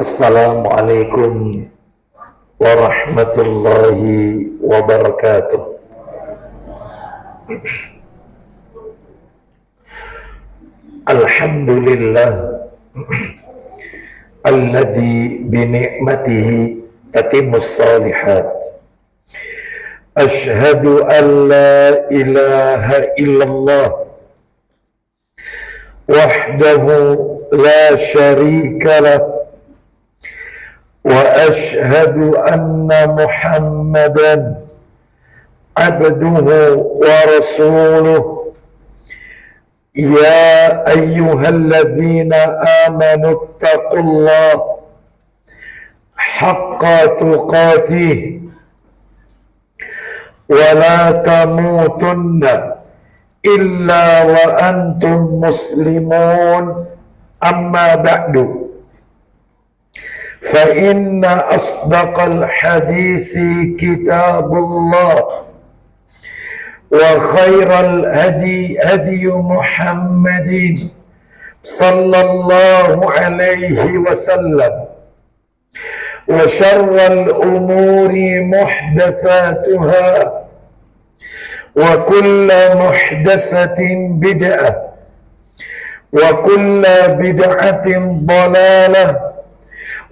Assalamualaikum warahmatullahi wabarakatuh. Alhamdulillah alladzi bi ni'matihi tatimmus shalihat. Asyhadu an la ilaha illallah wahdahu la syarika lah wa ashhadu anna Muhammadan abduhu wa rasuluh. Ya ayyuhalladzina amanu taqullaha haqqa tuqatih wa la tamutunna illa wa antum muslimun. Amma ba'du, fa inna asdaqal hadisi kitabullah wa khairal hadi hadi Muhammadin sallallahu alaihi wasallam wa syarral umuri muhdatsatuha wa kullu muhdatsatin bid'ah wa kullu bid'atin dhalalah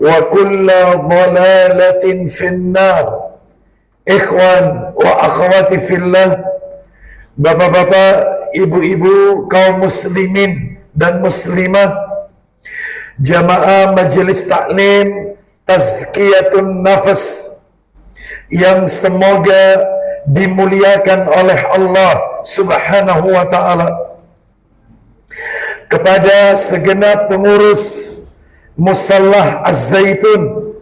wa kullu dhalalatin finnar. Ikhwan wa akhwati fillah, bapak-bapak, ibu-ibu, kaum muslimin dan muslimah, jamaah majelis taklim tazkiyatun nafas yang semoga dimuliakan oleh Allah subhanahu wa ta'ala. Kepada segenap pengurus Musallah Az-Zaitun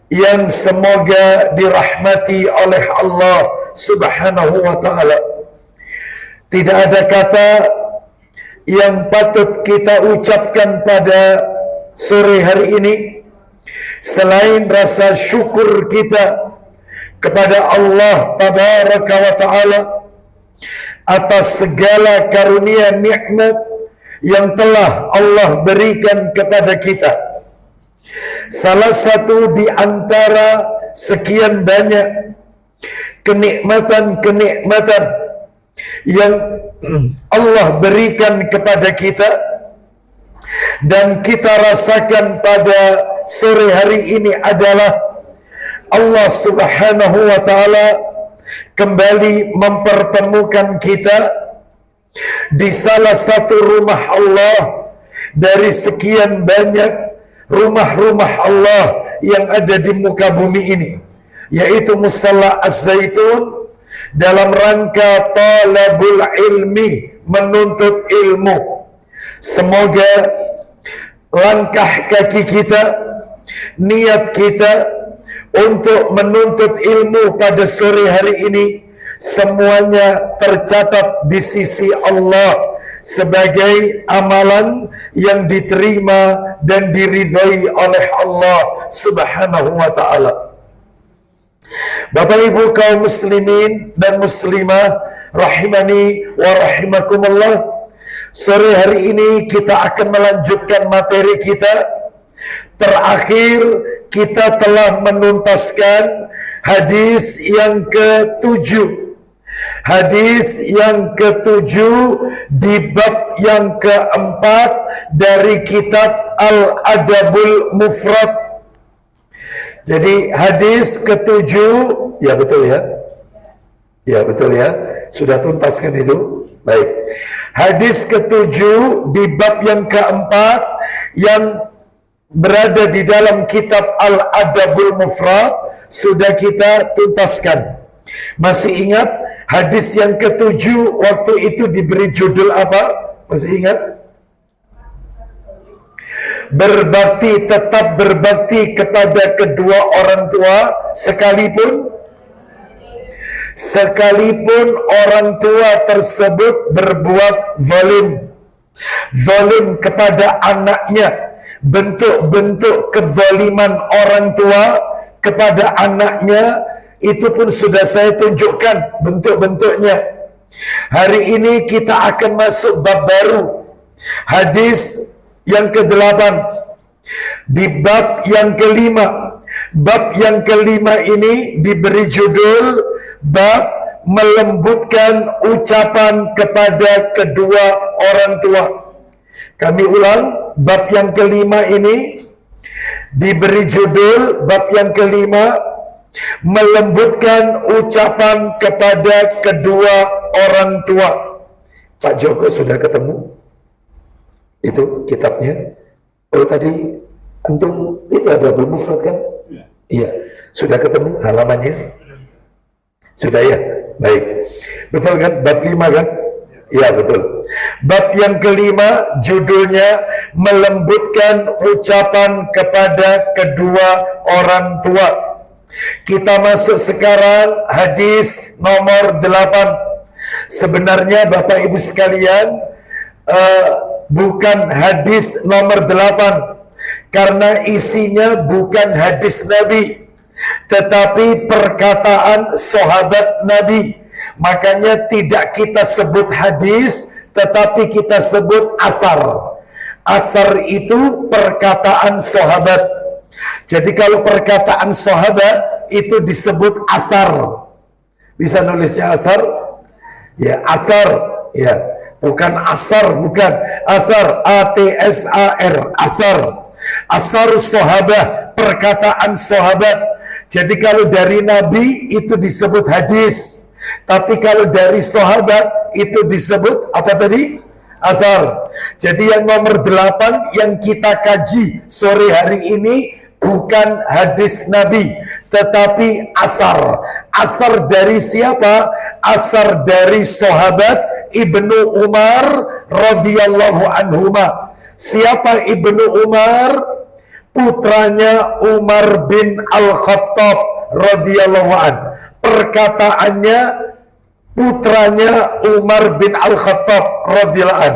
yang semoga dirahmati oleh Allah subhanahu wa ta'ala. Tidak ada kata yang patut kita ucapkan pada sore hari ini selain rasa syukur kita kepada Allah tabaraka wa ta'ala atas segala karunia nikmat yang telah Allah berikan kepada kita. Salah satu di antara sekian banyak kenikmatan-kenikmatan yang Allah berikan kepada kita dan kita rasakan pada sore hari ini adalah Allah subhanahu wa ta'ala kembali mempertemukan kita di salah satu rumah Allah dari sekian banyak rumah-rumah Allah yang ada di muka bumi ini, yaitu Musallah Az-Zaitun, dalam rangka talabul ilmi, menuntut ilmu. Semoga langkah kaki kita, niat kita untuk menuntut ilmu pada sore hari ini semuanya tercatat di sisi Allah sebagai amalan yang diterima dan diridhai oleh Allah subhanahu wa ta'ala. Bapak ibu kaum muslimin dan muslimah rahimani wa rahimakumullah, sore hari ini kita akan melanjutkan materi kita. Terakhir kita telah menuntaskan hadis yang ke-7. Hadis yang ke-7 di bab yang ke-4 dari kitab Al-Adabul Mufrad. Jadi hadis ke-7, ya betul ya? Ya betul ya? Sudah tuntaskan itu? Baik. Hadis ke-7 di bab yang ke-4 yang berada di dalam kitab Al-Adabul Mufrad sudah kita tuntaskan. Masih ingat hadis yang ke-7 waktu itu diberi judul apa? Masih ingat? Berbakti, tetap berbakti kepada kedua orang tua sekalipun orang tua tersebut berbuat zalim kepada anaknya. Bentuk-bentuk kezaliman orang tua kepada anaknya itu pun sudah saya tunjukkan bentuk-bentuknya. Hari ini kita akan masuk bab baru, hadis yang ke-8. Di bab yang kelima. Bab yang kelima ini diberi judul bab melembutkan ucapan kepada kedua orang tua. Kami ulang, bab yang kelima ini diberi judul bab yang kelima melembutkan ucapan kepada kedua orang tua. Pak Joko sudah ketemu itu kitabnya? Oh tadi antum itu ada belum mufrad kan? Iya, sudah ketemu halamannya? Sudah ya? Baik. Betul kan? Bab 5 kan? Ya betul. Bab yang kelima judulnya melembutkan ucapan kepada kedua orang tua. Kita masuk sekarang hadis nomor 8. Sebenarnya Bapak Ibu sekalian bukan hadis nomor 8 karena isinya bukan hadis Nabi tetapi perkataan sahabat Nabi. Makanya tidak kita sebut hadis, tetapi kita sebut asar. Asar itu perkataan sahabat. Jadi kalau perkataan sahabat itu disebut asar. Bisa nulisnya asar? Ya, asar. Ya, bukan asar, bukan. Asar, A-T-S-A-R, asar. Asar sahabat, perkataan sahabat. Jadi kalau dari Nabi itu disebut hadis. Tapi kalau dari sahabat itu disebut apa tadi? Asar. Jadi yang nomor 8 yang kita kaji sore hari ini bukan hadis Nabi, tetapi asar. Asar dari siapa? Asar dari sahabat Ibnu Umar radhiyallahu anhuma. Siapa Ibnu Umar? Putranya Umar bin Al-Khattab radhiyallahu an. Perkataannya putranya Umar bin Al-Khattab radhiyallahu an.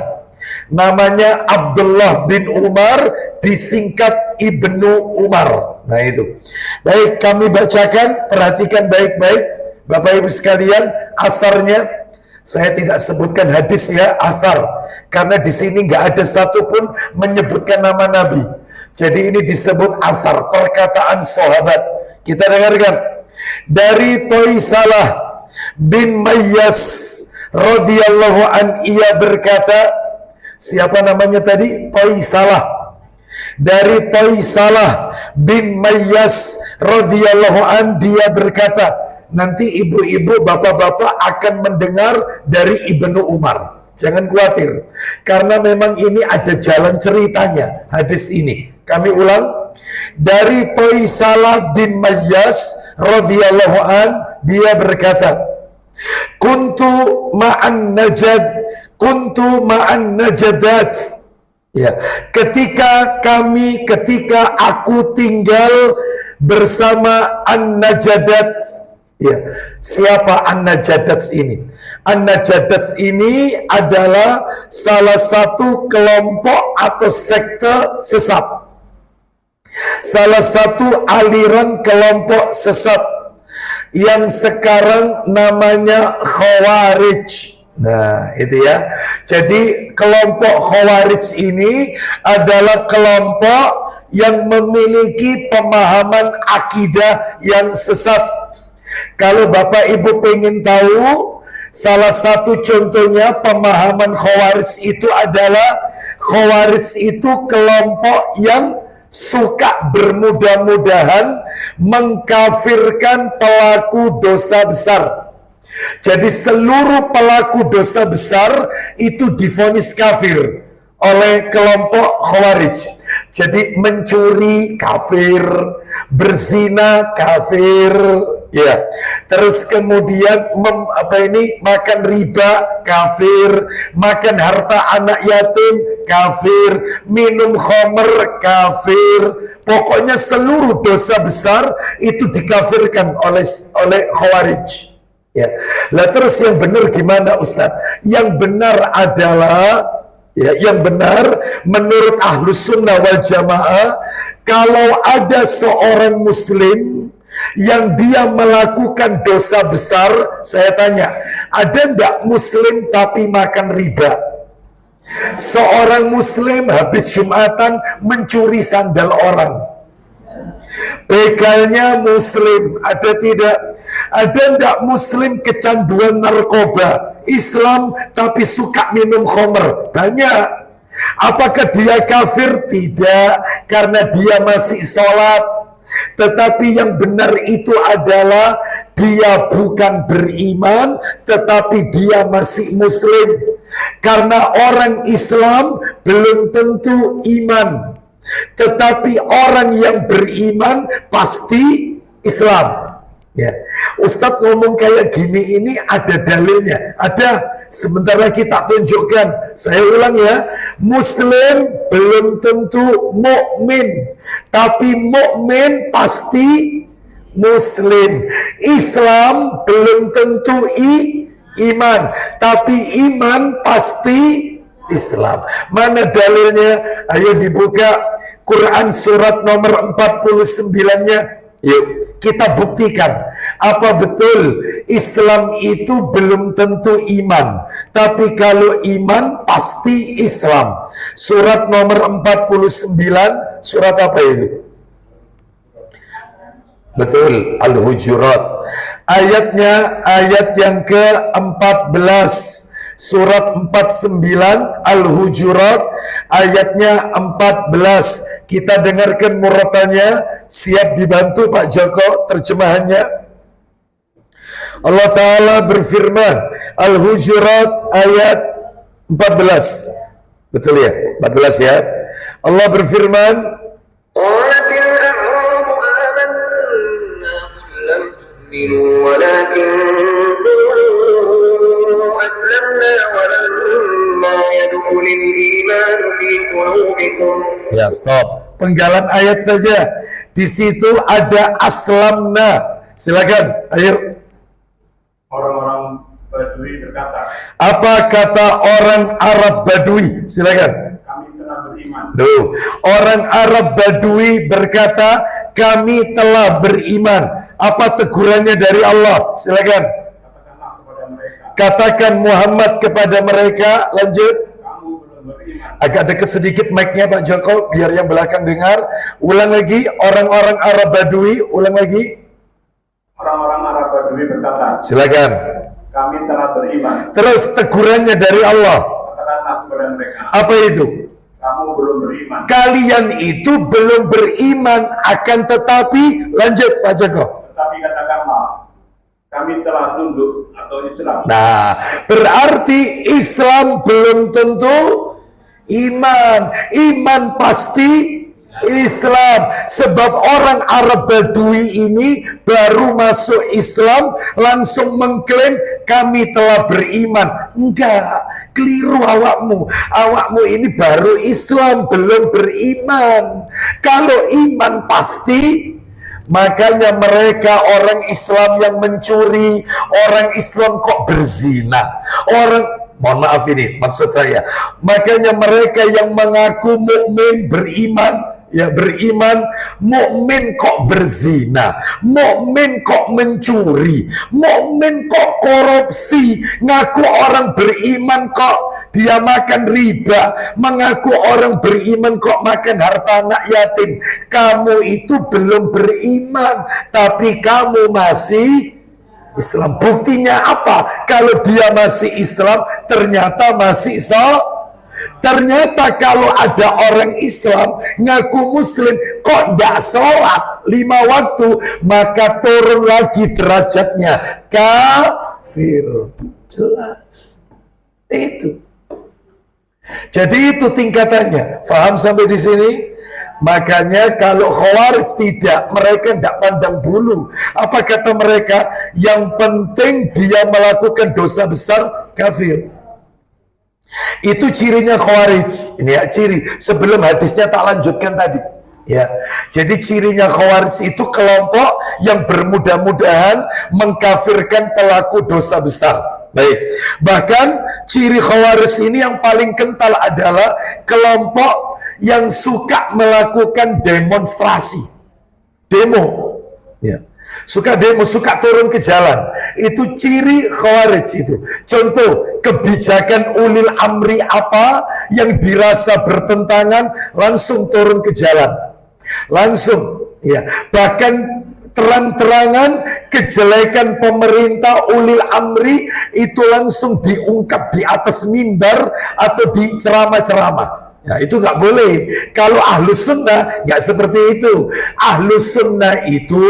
Namanya Abdullah bin Umar, disingkat Ibnu Umar. Nah itu. Baik, kami bacakan, perhatikan baik-baik Bapak Ibu sekalian, asarnya. Saya tidak sebutkan hadis ya, asar, karena di sini nggak ada satupun menyebutkan nama Nabi. Jadi ini disebut asar, perkataan sahabat. Kita dengarkan dari Toisalah bin Mayyas radhiyallahu an, ia berkata, siapa namanya tadi? Toisalah. Dari Toisalah bin Mayyas radhiyallahu an, dia berkata. Nanti ibu-ibu, bapak-bapak akan mendengar dari Ibnu Umar. Jangan khawatir, karena memang ini ada jalan ceritanya hadis ini. Kami ulang, dari Toisalah bin Mayyas radhiyallahu an, dia berkata, kuntu ma'an najadat. Ya, ketika aku tinggal bersama an-najadat. Ya, siapa an-najadat ini? An-najadat ini adalah salah satu kelompok atau sekte sesat. Salah satu aliran kelompok sesat yang sekarang namanya Khawarij. Nah, itu ya. Jadi kelompok Khawarij ini adalah kelompok yang memiliki pemahaman akidah yang sesat. Kalau Bapak Ibu pengen tahu, salah satu contohnya pemahaman Khawarij itu adalah Khawarij itu kelompok yang suka bermudah-mudahan mengkafirkan pelaku dosa besar. Jadi seluruh pelaku dosa besar itu divonis kafir oleh kelompok Khawarij. Jadi mencuri kafir, berzina kafir, ya. Terus kemudian makan riba kafir, makan harta anak yatim kafir, minum khamr kafir. Pokoknya seluruh dosa besar itu dikafirkan oleh Khawarij. Ya. Lah terus yang benar gimana Ustadz? Yang benar adalah yang benar menurut Ahlus Sunnah wal Jamaah, kalau ada seorang muslim yang dia melakukan dosa besar, saya tanya, ada enggak muslim tapi makan riba? Seorang muslim habis Jumatan mencuri sandal orang. Begalnya muslim, ada tidak? Ada enggak muslim kecanduan narkoba? Islam tapi suka minum khamr? Banyak. Apakah dia kafir? Tidak, karena dia masih sholat. Tetapi yang benar itu adalah dia bukan beriman, tetapi dia masih muslim. Karena orang Islam belum tentu iman, tetapi orang yang beriman pasti Islam. Ya, Ustadz ngomong kayak gini ini ada dalilnya. Ada, sebentar lagi tak tunjukkan. Saya ulang ya, Muslim belum tentu mukmin, tapi mukmin pasti Muslim. Islam belum tentu iman, tapi iman pasti Islam. Mana dalilnya? Ayo dibuka Quran surat nomor 49-nya. Yuk, kita buktikan apa betul Islam itu belum tentu iman, tapi kalau iman pasti Islam. Surat nomor 49, surat apa itu? Betul, Al-Hujurat. Ayatnya ayat yang ke-14. Surat 49 Al-Hujurat ayatnya 14. Kita dengarkan murotannya. Siap dibantu Pak Joko terjemahannya. Allah Ta'ala berfirman, Al-Hujurat ayat 14. Betul ya? 14 ya. Allah berfirman, Qalatil a'rabu amanna qul lam tu'minu walakin أسلمنا ولما يدخل الإيمان في قلوبكم. Ya, stop. Penggalan ayat saja. Di situ ada aslamna. Silakan, ayo. Orang-orang Badui berkata. Apa kata orang Arab Badui? Silakan. Kami telah beriman. Duh. Orang Arab Badui berkata, kami telah beriman. Apa tegurannya dari Allah? Silakan. Katakan Muhammad kepada mereka, lanjut. Agak dekat sedikit mic-nya Pak Joko, biar yang belakang dengar. Ulang lagi, orang-orang Arab Badui, ulang lagi. Orang-orang Arab Badui berkata. Silakan. Kami telah beriman. Terus tegurannya dari Allah. Katakanlah kepada mereka. Apa itu? Kamu belum beriman. Kalian itu belum beriman, akan tetapi, lanjut Pak Joko. Tetapi katakanlah, kami telah tunduk atau Islam. Nah, berarti Islam belum tentu iman. Iman pasti Islam. Sebab orang Arab Badui ini baru masuk Islam langsung mengklaim kami telah beriman. Enggak, keliru awakmu. Awakmu ini baru Islam, belum beriman. Kalau iman pasti. Makanya mereka orang Islam yang mencuri, orang Islam kok berzina, mohon maaf ini maksud saya, makanya mereka yang mengaku mukmin beriman, ya beriman, mukmin kok berzina, mukmin kok mencuri, mukmin kok korupsi, ngaku orang beriman kok dia makan riba, mengaku orang beriman kok makan harta anak yatim. Kamu itu belum beriman, tapi kamu masih Islam. Buktinya apa? Kalau dia masih Islam, ternyata masih ternyata kalau ada orang Islam ngaku muslim kok tidak sholat 5 waktu, maka turun lagi derajatnya, kafir. Jelas itu. Jadi itu tingkatannya. Faham sampai di sini? Makanya kalau Khawarij tidak, mereka tidak pandang bulu. Apa kata mereka? Yang penting dia melakukan dosa besar, kafir. Itu cirinya Khawarij. Ini ya ciri. Sebelum hadisnya tak lanjutkan tadi. Ya, jadi cirinya Khawarij itu kelompok yang bermudah-mudahan mengkafirkan pelaku dosa besar. Baik, bahkan ciri Khawarij ini yang paling kental adalah kelompok yang suka melakukan demonstrasi, demo. Ya, Suka demo, suka turun ke jalan. Itu ciri Khawarij itu. Contoh, kebijakan ulil amri apa yang dirasa bertentangan, langsung turun ke jalan. Langsung, ya. Bahkan terang-terangan kejelekan pemerintah ulil amri itu langsung diungkap di atas mimbar atau di ceramah-ceramah. Ya, itu nggak boleh. Kalau ahlus sunnah nggak seperti itu. Ahlus sunnah itu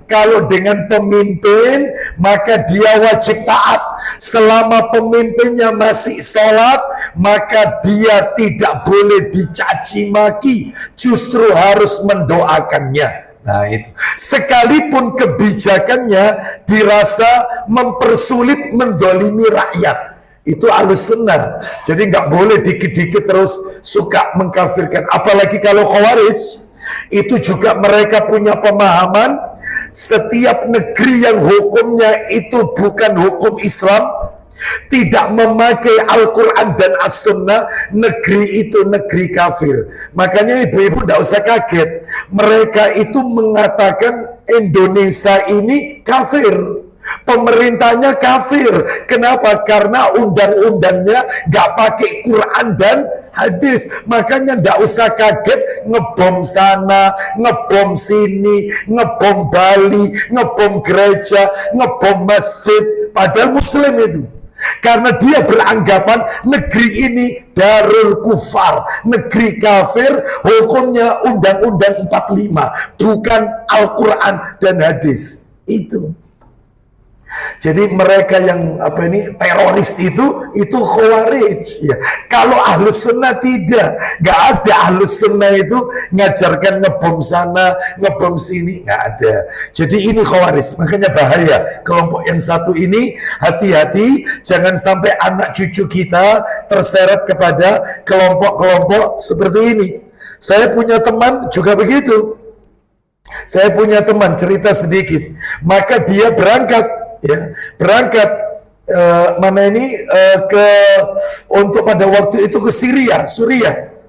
kalau dengan pemimpin maka dia wajib taat. Selama pemimpinnya masih sholat, maka dia tidak boleh dicaci maki, justru harus mendoakannya. Nah itu, sekalipun kebijakannya dirasa mempersulit, mendolimi rakyat, itu ahlus sunnah. Jadi nggak boleh dikit-dikit terus suka mengkafirkan. Apalagi kalau Khawarij, itu juga mereka punya pemahaman setiap negeri yang hukumnya itu bukan hukum Islam, tidak memakai Al-Quran dan As-Sunnah, negeri itu negeri kafir. Makanya ibu-ibu tidak usah kaget, mereka itu mengatakan Indonesia ini kafir, pemerintahnya kafir. Kenapa? Karena undang-undangnya nggak pakai Quran dan hadis. Makanya nggak usah kaget ngebom sana, ngebom sini, ngebom Bali, ngebom gereja, ngebom masjid, padahal muslim itu. Karena dia beranggapan negeri ini darul kufar, negeri kafir, hukumnya undang-undang 45, bukan Al-Quran dan hadis. Itu. Jadi mereka yang teroris itu Khawarij. Ya. Kalau ahlus sunnah tidak, nggak ada ahlus sunnah itu ngajarkan ngebom sana, ngebom sini, nggak ada. Jadi ini Khawarij, makanya bahaya kelompok yang satu ini. Hati-hati, jangan sampai anak cucu kita terseret kepada kelompok-kelompok seperti ini. Saya punya teman juga begitu. Saya punya teman, cerita sedikit. Maka dia berangkat untuk pada waktu itu ke Suriah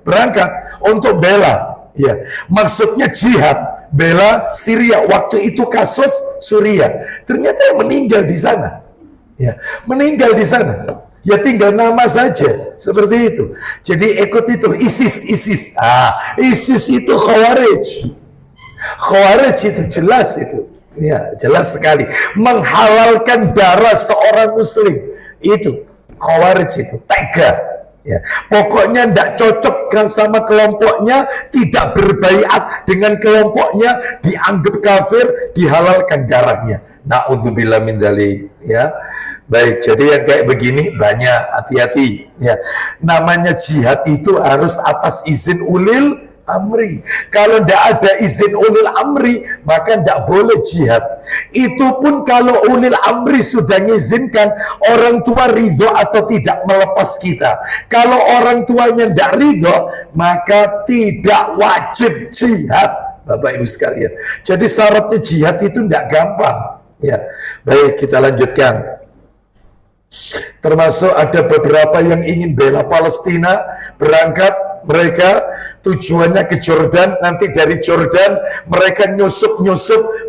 berangkat untuk bela, ya, maksudnya jihad, bela Syria. Waktu itu kasus Suriah, ternyata yang meninggal di sana, ya, meninggal di sana. Ya tinggal nama saja, seperti itu. Jadi ikut itu ISIS. ISIS itu Khawarij. Khawarij itu jelas itu. Ya, jelas sekali menghalalkan darah seorang muslim. Itu Khawarij itu tega. Ya, pokoknya tidak cocok sama kelompoknya, tidak berbaiat dengan kelompoknya, dianggap kafir, dihalalkan darahnya. Na'udzubillah min dzalik, ya. Baik, jadi yang kayak begini banyak, hati-hati, ya. Namanya jihad itu harus atas izin ulil amri. Kalau tidak ada izin ulil amri, maka tidak boleh jihad. Itu pun kalau ulil amri sudah mengizinkan, orang tua ridho atau tidak melepas kita. Kalau orang tuanya tidak ridho, maka tidak wajib jihad, Bapak Ibu sekalian. Jadi syaratnya jihad itu tidak gampang. Ya, baik, kita lanjutkan. Termasuk ada beberapa yang ingin bela Palestina, berangkat mereka tujuannya ke Jordan, nanti dari Jordan mereka nyusup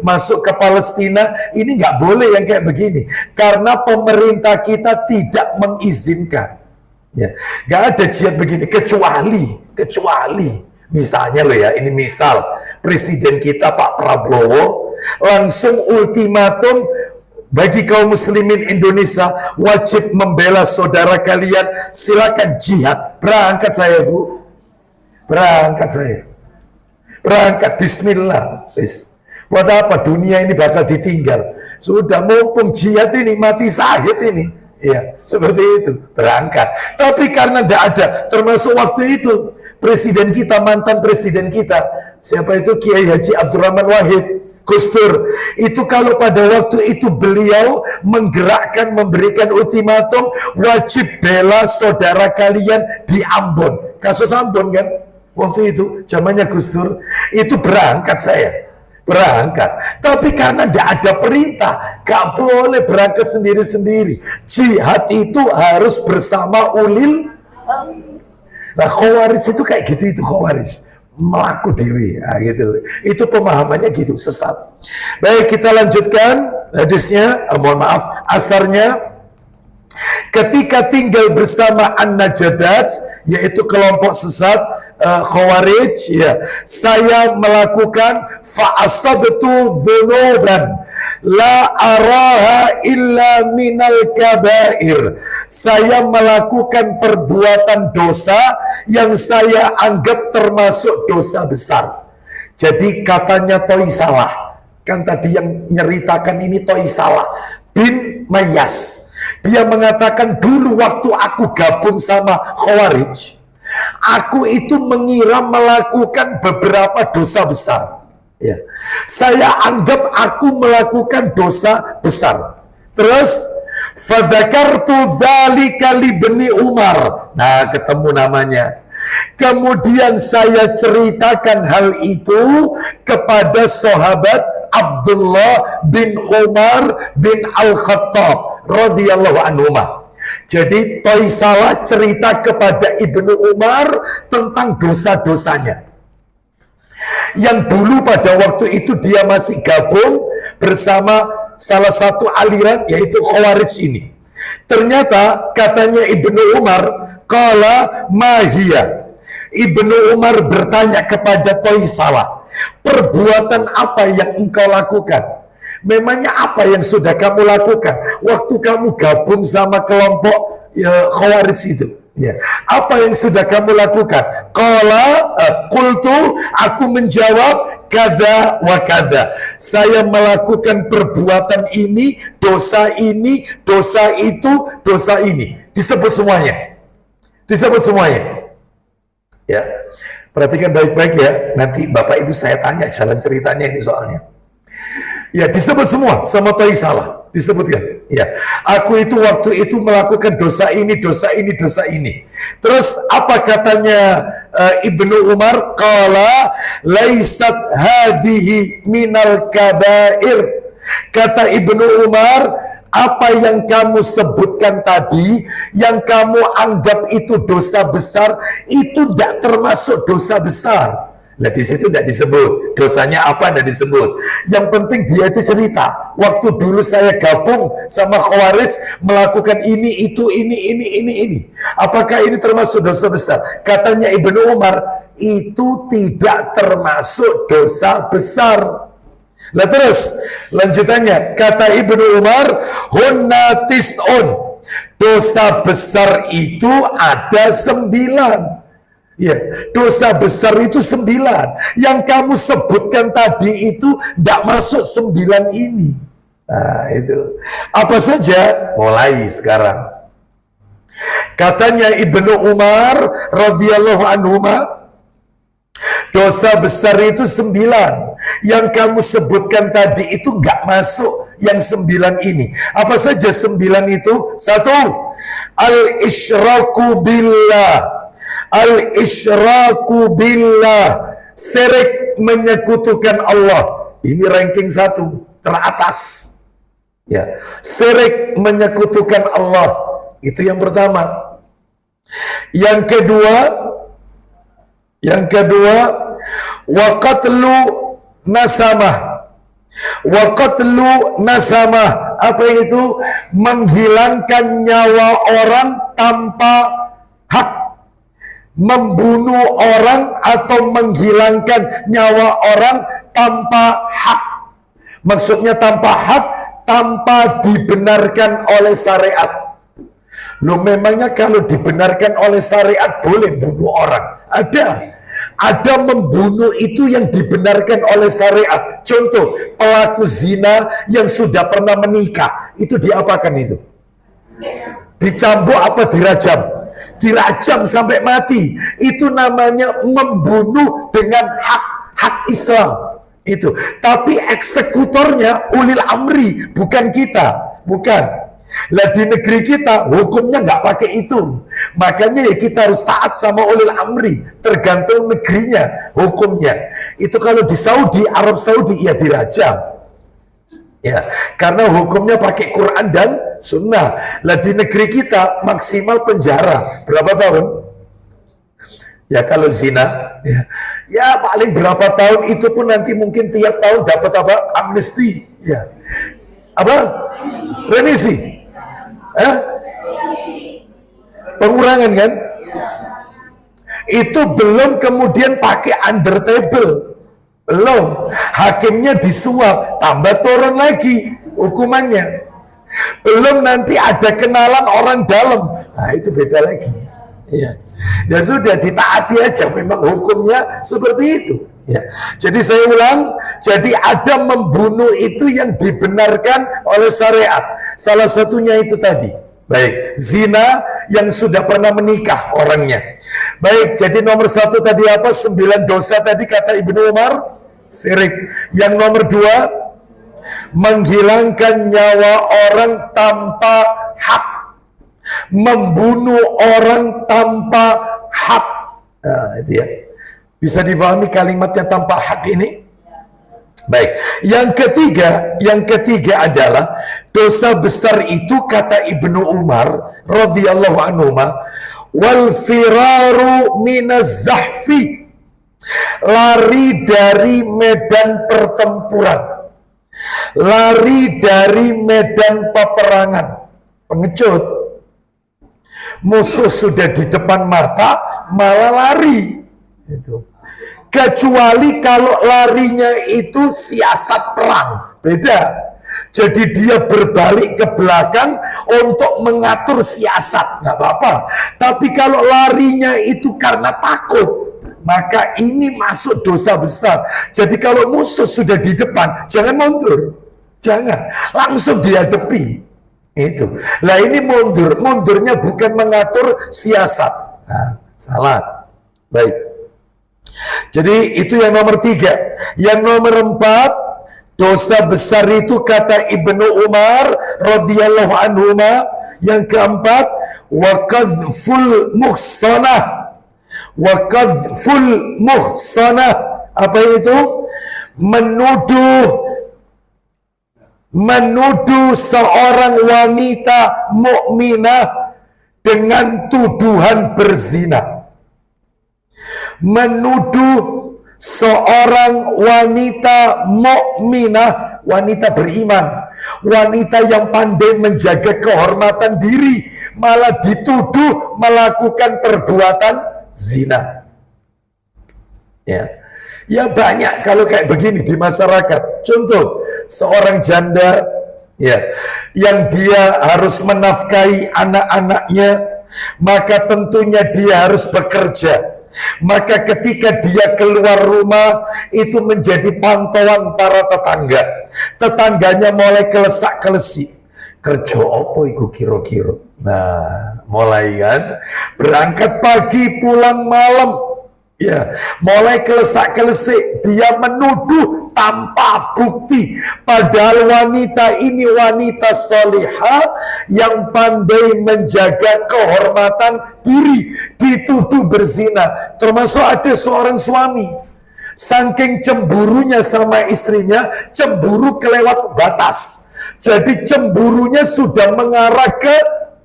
masuk ke Palestina. Ini nggak boleh yang kayak begini, karena pemerintah kita tidak mengizinkan. Ya, nggak ada jihad begini, kecuali misalnya loh ya, ini misal presiden kita Pak Prabowo langsung ultimatum bagi kaum muslimin Indonesia, wajib membela saudara kalian, silakan jihad. Berangkat saya, Bu. Berangkat, bismillah. Buat apa dunia ini bakal ditinggal? Sudah, mumpung jihad ini, mati syahid ini. Ya, seperti itu, berangkat. Tapi karena tidak ada, termasuk waktu itu presiden kita, mantan presiden kita, siapa itu, Kiai Haji Abdurrahman Wahid, Gus Dur, itu kalau pada waktu itu beliau memberikan ultimatum, wajib bela saudara kalian di Ambon. Kasus Ambon kan, waktu itu, zamannya Gus Dur, itu berangkat saya. Berangkat. Tapi karena tidak ada perintah, gak boleh berangkat sendiri-sendiri. Jihad itu harus bersama ulil amri. Nah, Khawarij itu kayak gitu, itu Khawarij. melaku dewi, gitu. Itu pemahamannya gitu, sesat. Baik, kita lanjutkan hadisnya, mohon maaf, asarnya. Ketika tinggal bersama An-Najadat, yaitu kelompok sesat Khawarij, ya, saya melakukan fa'asabtu dzunuban la araha illa minal kabair. Saya melakukan perbuatan dosa yang saya anggap termasuk dosa besar. Jadi katanya Toisalah, kan tadi yang nyeritakan ini Toisalah bin Mayas. Dia mengatakan dulu waktu aku gabung sama Khawarij, aku itu mengira melakukan beberapa dosa besar. Ya. Saya anggap aku melakukan dosa besar. Terus, fadzakartu dzalika li Ibni Umar. Nah, ketemu namanya. Kemudian saya ceritakan hal itu kepada sahabat Abdullah bin Umar bin Al-Khattab radhiyallahu anhuma. Jadi Toisalah cerita kepada Ibnu Umar tentang dosa-dosanya. Yang dulu pada waktu itu dia masih gabung bersama salah satu aliran, yaitu Khawarij ini. Ternyata katanya Ibnu Umar, qala mahia. Ibnu Umar bertanya kepada Toisalah, perbuatan apa yang engkau lakukan? Memangnya apa yang sudah kamu lakukan waktu kamu gabung sama kelompok Khawarij itu? Ya. Apa yang sudah kamu lakukan? Qultu, aku menjawab kada wa kada. Saya melakukan perbuatan ini, dosa itu, dosa ini. Disebut semuanya. Disebut semuanya. Ya. Perhatikan baik-baik ya. Nanti Bapak Ibu saya tanya jalan ceritanya ini soalnya. Ya, disebut semua sama Toisalah, disebutkan. Ya, aku itu waktu itu melakukan dosa ini, dosa ini, dosa ini. Terus apa katanya Ibnu Umar? Qala laisat hadhihi minal kabair. Kata Ibnu Umar, apa yang kamu sebutkan tadi, yang kamu anggap itu dosa besar, itu tidak termasuk dosa besar. Nah, di situ tidak disebut dosanya apa, tidak disebut. Yang penting dia itu cerita, waktu dulu saya gabung sama Khawarij melakukan ini, itu, ini. Apakah ini termasuk dosa besar? Katanya Ibnu Umar, itu tidak termasuk dosa besar. Nah terus lanjutannya, kata Ibnu Umar, hunna tis'un, dosa besar itu ada 9. Ya, dosa besar itu 9. Yang kamu sebutkan tadi itu tidak masuk 9 ini. Nah, itu. Apa saja? Mulai sekarang. Katanya Ibnu Umar radhiyallahu anhu, dosa besar itu 9. Yang kamu sebutkan tadi itu nggak masuk yang 9 ini. Apa saja 9 itu? 1. Al-isyraku billah. Al-isyraku billah, syirik menyekutukan Allah. Ini ranking 1 teratas. Ya, syirik menyekutukan Allah. Itu yang pertama. Yang kedua, wa qatlu nasamah. Wa qatlu nasamah, apa itu? Menghilangkan nyawa orang tanpa hak. Membunuh orang atau menghilangkan nyawa orang tanpa hak. Maksudnya tanpa hak, tanpa dibenarkan oleh syariat. Loh, memangnya kalau dibenarkan oleh syariat boleh bunuh orang? Ada membunuh itu yang dibenarkan oleh syariat. Contoh, pelaku zina yang sudah pernah menikah, itu diapakan itu? Dicambuk apa dirajam? Dirajam sampai mati. Itu namanya membunuh dengan hak Islam itu. Tapi eksekutornya ulil amri, bukan kita, bukan. Lah di negeri kita hukumnya nggak pakai itu. Makanya ya kita harus taat sama ulil amri, tergantung negerinya hukumnya. Itu kalau di Saudi, Arab Saudi ya dirajam. Ya, karena hukumnya pakai Quran dan Sunnah. Lah di negeri kita maksimal penjara berapa tahun? Ya kalau zina, ya paling berapa tahun itu pun nanti mungkin tiap tahun dapat apa? Amnesti, ya. Apa? Remisi. Pengurangan kan? Itu belum kemudian pakai under table. Belum. Hakimnya disuap, tambah turun lagi hukumannya. Belum nanti ada kenalan orang dalam. Nah, itu beda lagi. Ya. Ya sudah, ditaati aja, memang hukumnya seperti itu. Ya. Jadi saya ulang, jadi ada membunuh itu yang dibenarkan oleh syariat. Salah satunya itu tadi. Baik, zina yang sudah pernah menikah orangnya. Baik, jadi nomor 1 tadi apa? 9 dosa tadi kata Ibnu Umar, syirik. Yang nomor 2, menghilangkan nyawa orang tanpa hak, membunuh orang tanpa hak. Nah, itu ya. Bisa difahami kalimatnya tanpa hak ini? Baik. Yang ketiga adalah dosa besar itu kata Ibnu Umar radhiyallahu anhu, wal firaru minaz zahfi, lari dari medan pertempuran, lari dari medan peperangan. Pengecut, musuh sudah di depan mata malah lari. Itu. Kecuali kalau larinya itu siasat perang, beda. Jadi dia berbalik ke belakang untuk mengatur siasat, nggak apa-apa. Tapi kalau larinya itu karena takut, maka ini masuk dosa besar. Jadi kalau musuh sudah di depan, jangan mundur, jangan, langsung dihadapi. Itu. Lah ini mundurnya bukan mengatur siasat. Nah, salah. Baik. Jadi itu yang nomor 3. Yang nomor 4, dosa besar itu kata Ibnu Umar radhiyallahu anhu, yang keempat, wa qadhful muhsanah. Wa qadhful muhsanah, apa itu? Menuduh seorang wanita mukminah dengan tuduhan berzina. Menuduh seorang wanita mukminah, wanita beriman, wanita yang pandai menjaga kehormatan diri, malah dituduh melakukan perbuatan zina. Ya banyak kalau kayak begini di masyarakat. Contoh, seorang janda yang dia harus menafkahi anak-anaknya, maka tentunya dia harus bekerja. Maka ketika dia keluar rumah, itu menjadi pantauan para tetangga. Tetangganya mulai kelesak-kelesi. Kerja apa iku kira-kira? Nah, mulai kan berangkat pagi pulang malam. Ya, mulai kelesak-kelesik, dia menuduh tanpa bukti. Padahal wanita ini wanita salihah yang pandai menjaga kehormatan diri, dituduh berzina. Termasuk ada seorang suami, saking cemburunya sama istrinya, cemburu kelewat batas. Jadi cemburunya sudah mengarah ke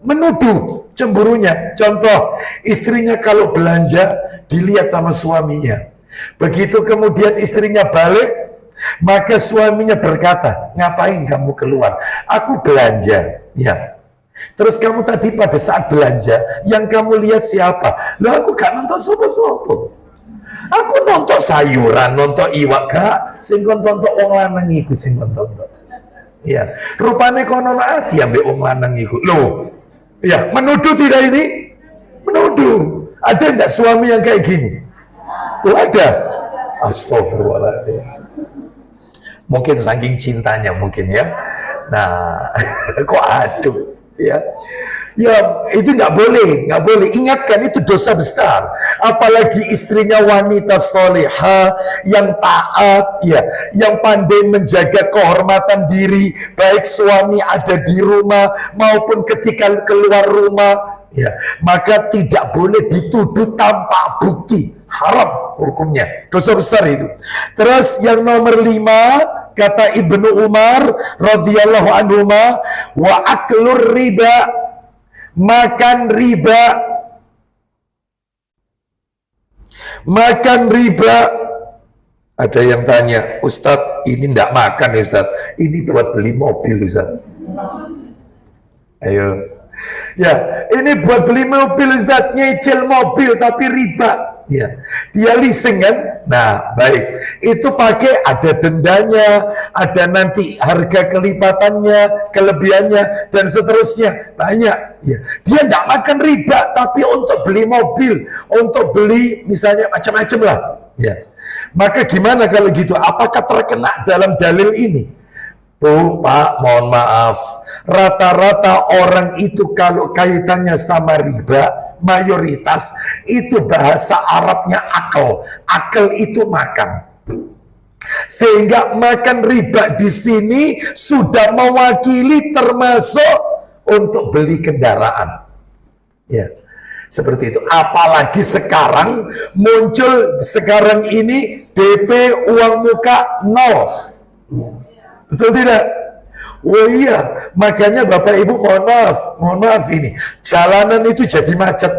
menuduh cemburunya. Contoh, istrinya kalau belanja dilihat sama suaminya. Begitu kemudian istrinya balik, maka suaminya berkata, ngapain kamu keluar? Aku belanja. Ya. Terus kamu tadi pada saat belanja, yang kamu lihat siapa? Lah aku gak nonton sopo-sopo. Aku nonton sayuran, nonton iwak gak, sing nonton wong lanang iku sing nonton. Ya, rupane kono ati ambek wong lanang iku. Loh. Ya, menuduh tidak ini? Menuduh. Ada enggak suami yang kayak gini? Oh, ada. Astagfirullahaladzim. Mungkin saking cintanya mungkin ya. Nah, kok aduh ya. Ya, itu nggak boleh. Ingatkan, itu dosa besar. Apalagi istrinya wanita solehah yang taat, ya, yang pandai menjaga kehormatan diri, baik suami ada di rumah maupun ketika keluar rumah. Ya, maka tidak boleh dituduh tanpa bukti, haram hukumnya, dosa besar itu. Terus yang nomor 5 kata Ibnu Umar radhiyallahu anhu, wa aklur riba, makan riba. Makan riba. Ada yang tanya, Ustadz, ini ndak makan ya Ustadz, ini buat beli mobil Ustadz. Ayo. Ya, ini buat beli mobil Ustadz, nyicil mobil tapi riba. Ya, dia leasing kan? Nah, baik. Itu pakai ada dendanya, ada nanti harga kelipatannya, kelebihannya, dan seterusnya. Banyak. Ya, dia tidak makan riba, tapi untuk beli mobil, untuk beli misalnya macam-macam lah. Ya, maka gimana kalau gitu? Apakah terkena dalam dalil ini? Bu, Pak, mohon maaf. Rata-rata orang itu kalau kaitannya sama riba, mayoritas itu bahasa Arabnya akal. Akal itu makan. Sehingga makan riba di sini sudah mewakili termasuk untuk beli kendaraan. Ya. Seperti itu. Apalagi sekarang muncul sekarang ini DP uang muka 0. Betul tidak? Oh iya, makanya Bapak Ibu mohon maaf ini. Jalanan itu jadi macet.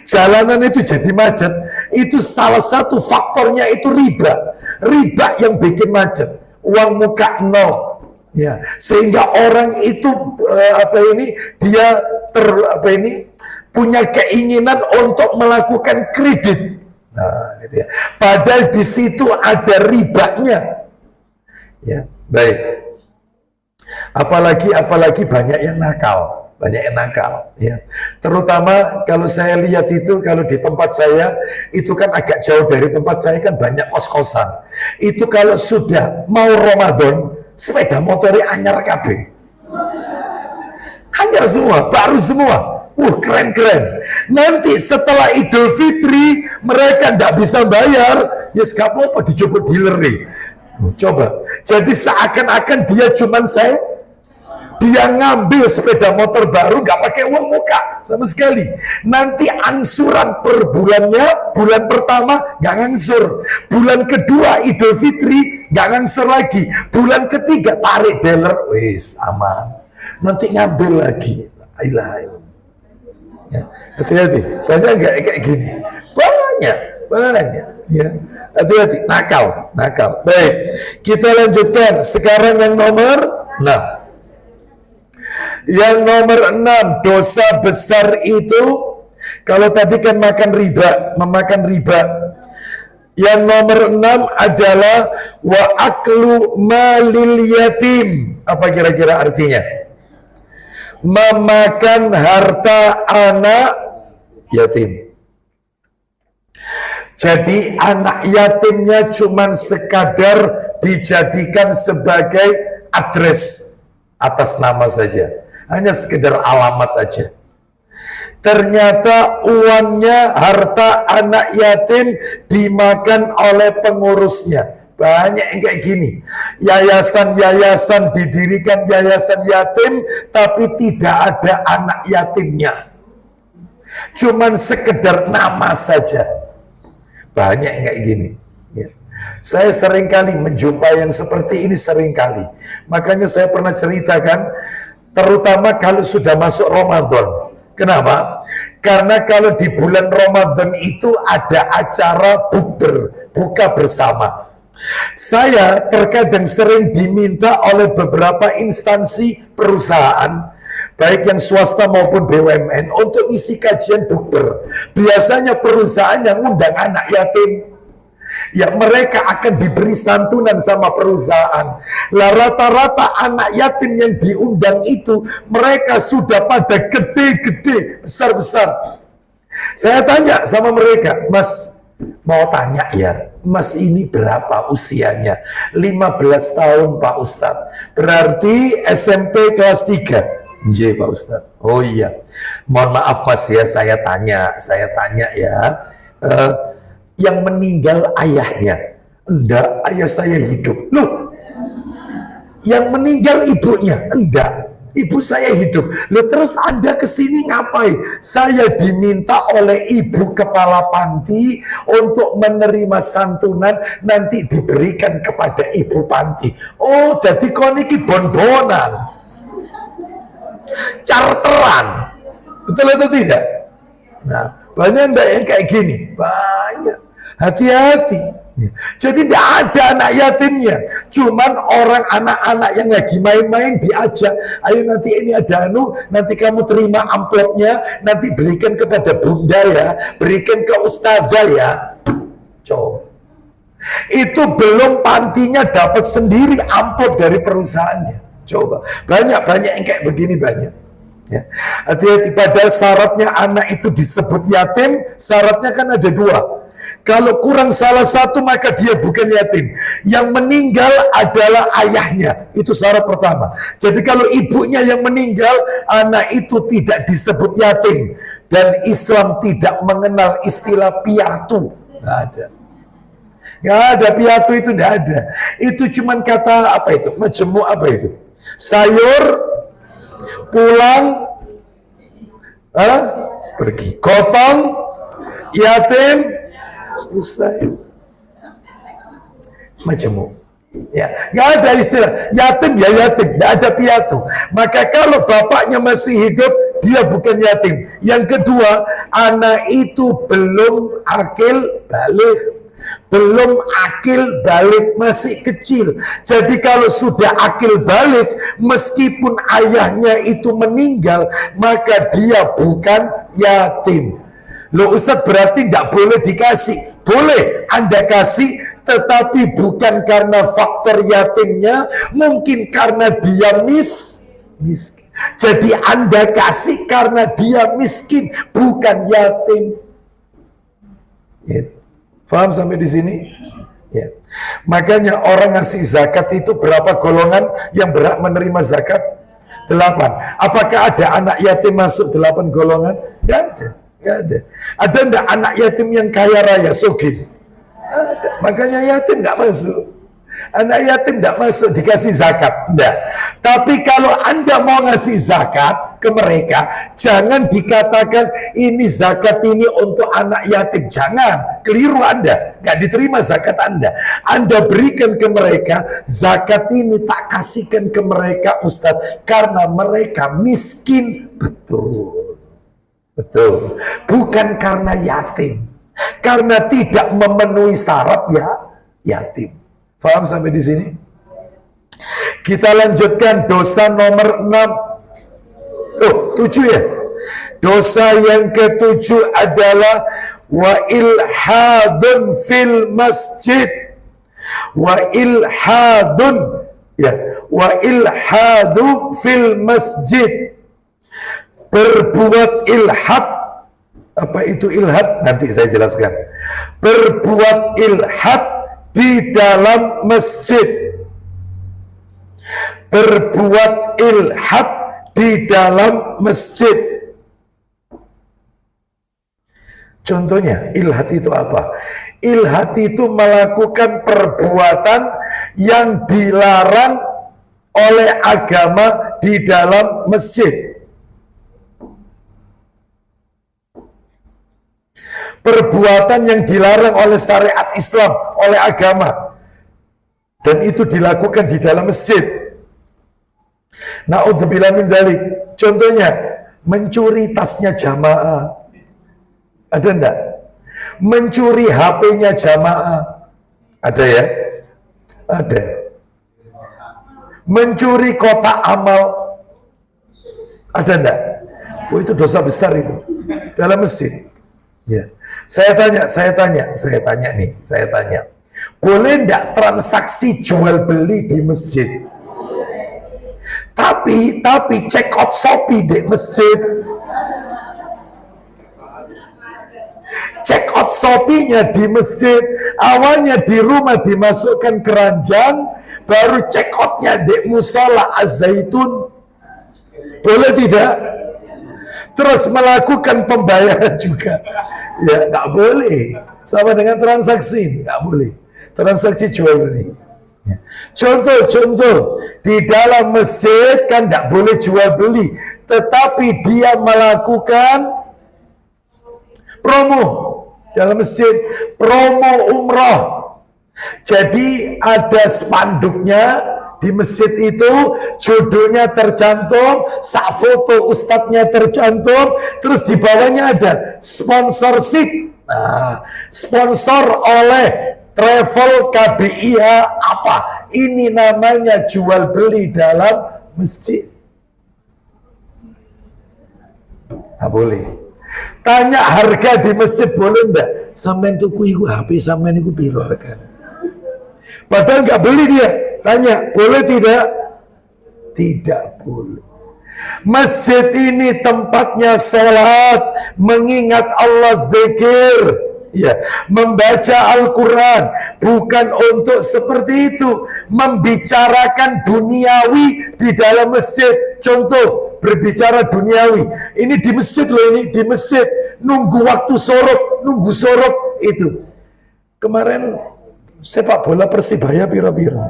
Jalanan itu jadi macet. Itu salah satu faktornya itu riba. Riba yang bikin macet. Uang muka 0. Ya, sehingga orang itu dia punya keinginan untuk melakukan kredit. Nah, gitu ya. Padahal di situ ada ribanya. Ya, baik. Apalagi banyak yang nakal, ya. Terutama kalau saya lihat itu, kalau di tempat saya itu kan agak jauh dari tempat saya kan banyak kos-kosan. Itu kalau sudah mau Ramadan, sepeda motornya anyar kabeh. Anyar semua, baru semua. Keren-keren. Nanti setelah Idul Fitri mereka nggak bisa bayar, ya gak apa-apa dicoba dealer nih. Coba, jadi seakan-akan dia dia ngambil sepeda motor baru nggak pakai uang muka sama sekali. Nanti angsuran per bulannya, bulan pertama nggak ngangsur, bulan kedua Idul Fitri nggak ngangsur lagi, bulan ketiga tarik dealer, wis aman. Nanti ngambil lagi, ya, hati-hati. Banyak nggak kayak gini? Banyak, ya. Hati-hati, nakal. Baik, kita lanjutkan. Sekarang yang nomor 6. Yang nomor 6, dosa besar itu, kalau tadi kan memakan riba. Yang nomor 6 adalah wa aklu malil yatim. Apa kira-kira artinya? Memakan harta anak yatim. Jadi anak yatimnya cuma sekadar dijadikan sebagai address atas nama saja. Hanya sekedar alamat aja. Ternyata uangnya, harta anak yatim dimakan oleh pengurusnya. Banyak yang kayak gini. Yayasan-yayasan didirikan yayasan yatim, tapi tidak ada anak yatimnya. Cuman sekedar nama saja. Banyak yang kayak gini. Ya. Saya seringkali menjumpai yang seperti ini seringkali. Makanya saya pernah ceritakan, terutama kalau sudah masuk Ramadan. Kenapa? Karena kalau di bulan Ramadan itu ada acara buka bersama. Saya terkadang sering diminta oleh beberapa instansi perusahaan, baik yang swasta maupun BUMN, untuk isi kajian bukber. Biasanya perusahaan yang undang anak yatim, ya mereka akan diberi santunan sama perusahaan. Lah rata-rata anak yatim yang diundang itu mereka sudah pada gede-gede, besar-besar. Saya tanya sama mereka, Mas, mau tanya ya, Mas ini berapa usianya? 15 tahun Pak Ustadz. Berarti SMP kelas 3. Nggih Pak Ustadz. Oh iya, mohon maaf Mas ya, saya tanya ya, yang meninggal ayahnya? Enggak, ayah saya hidup. Loh, yang meninggal ibunya? Enggak, ibu saya hidup. Loh, terus Anda kesini ngapain? Saya diminta oleh ibu kepala panti untuk menerima santunan nanti diberikan kepada ibu panti. Oh, jadi koniki bon-bonan, charteran, betul atau tidak? Nah, banyak enggak yang kayak gini? Banyak banyak. Hati-hati. Jadi tidak ada anak yatimnya. Cuman orang anak-anak yang lagi main-main diajak. Ayo nanti ini ada nanti kamu terima amplopnya, nanti berikan kepada bunda ya, berikan ke ustazah ya. Coba. Itu belum pantinya dapat sendiri amplop dari perusahaannya. Coba. Banyak yang kayak begini banyak. Ya. Hati-hati, padahal syaratnya anak itu disebut yatim, syaratnya kan ada 2. Kalau kurang salah satu maka dia bukan yatim. Yang meninggal adalah ayahnya. Itu syarat pertama. Jadi kalau ibunya yang meninggal, anak itu tidak disebut yatim. Dan Islam tidak mengenal istilah piatu. Nggak ada. Nggak ada, piatu itu nggak ada. Itu cuman kata apa itu? Majemuk apa itu? Sayur, pulang, pergi. Gotong, yatim, selesai. Majemuk. Ya, nggak ada istilah yatim ya yatim, nggak ada piatu. Maka kalau bapaknya masih hidup, dia bukan yatim. Yang kedua, anak itu belum akil balik. Belum akil balik, masih kecil. Jadi kalau sudah akil balik, meskipun ayahnya itu meninggal, maka dia bukan yatim. Loh Ustadz, berarti tidak boleh dikasih? Boleh Anda kasih, tetapi bukan karena faktor yatimnya, mungkin karena dia miskin. Jadi Anda kasih karena dia miskin, bukan yatim. Gitu. Paham sampai di sini? Ya. Makanya orang ngasih zakat itu berapa golongan yang berhak menerima zakat? 8. Apakah ada anak yatim masuk 8 golongan? Tidak ada. Nggak ada. Ada enggak anak yatim yang kaya raya, sugih? Ada. Makanya yatim nggak masuk. Anak yatim tidak masuk dikasih zakat, enggak. Tapi kalau Anda mau ngasih zakat ke mereka, jangan dikatakan ini zakat ini untuk anak yatim. Jangan, keliru Anda, nggak diterima zakat Anda. Anda berikan ke mereka, zakat ini tak kasihkan ke mereka Ustadz, karena mereka miskin. Betul, bukan karena yatim, karena tidak memenuhi syarat ya yatim. Faham sampai di sini? Kita lanjutkan dosa nomor 6. 7 ya. Dosa yang ke-7 adalah wa ilhadun fil masjid. Wa ilhadun ya, wa ilhadu fil masjid. Berbuat ilhad. Apa itu ilhad? Nanti saya jelaskan. Berbuat ilhad di dalam masjid. Berbuat ilhad di dalam masjid. Contohnya, ilhad itu apa? Ilhad itu melakukan perbuatan yang dilarang oleh agama di dalam masjid. Perbuatan yang dilarang oleh syariat Islam, oleh agama, dan itu dilakukan di dalam masjid. Na'udzubillah min dzalik. Contohnya, mencuri tasnya jamaah. Ada enggak? Mencuri HP-nya jamaah. Ada ya? Ada. Mencuri kotak amal. Ada enggak? Oh, itu dosa besar itu. Dalam masjid. Ya. Saya tanya nih. Boleh enggak transaksi jual beli di masjid? Tapi check out Shopee di masjid. Check out Shopee-nya di masjid. Awalnya di rumah dimasukkan keranjang, baru check out-nya di musola Az-Zaitun. Boleh tidak? Terus melakukan pembayaran juga. Ya, nggak boleh. Sama dengan transaksi, nggak boleh. Transaksi jual beli. Ya. Contoh, di dalam masjid kan tidak boleh jual beli, tetapi dia melakukan promo dalam masjid, promo umroh. Jadi ada spanduknya di masjid itu, judulnya tercantum, sak foto ustadznya tercantum, terus di bawahnya ada sponsorship. Nah, sponsor oleh travel KBIH apa? Ini namanya jual beli dalam masjid. Nggak boleh. Tanya harga di masjid boleh enggak? Sampean tuku iku HP sampean iku piro regane? Padahal nggak beli dia. Tanya, boleh tidak? Tidak boleh. Masjid ini tempatnya sholat, mengingat Allah, zikir, ya, membaca Al-Quran, bukan untuk seperti itu, membicarakan duniawi di dalam masjid. Contoh, berbicara duniawi, ini di masjid loh, ini di masjid, nunggu waktu sorok, nunggu sorok itu. Kemarin sepak bola Persibaya piro-piro.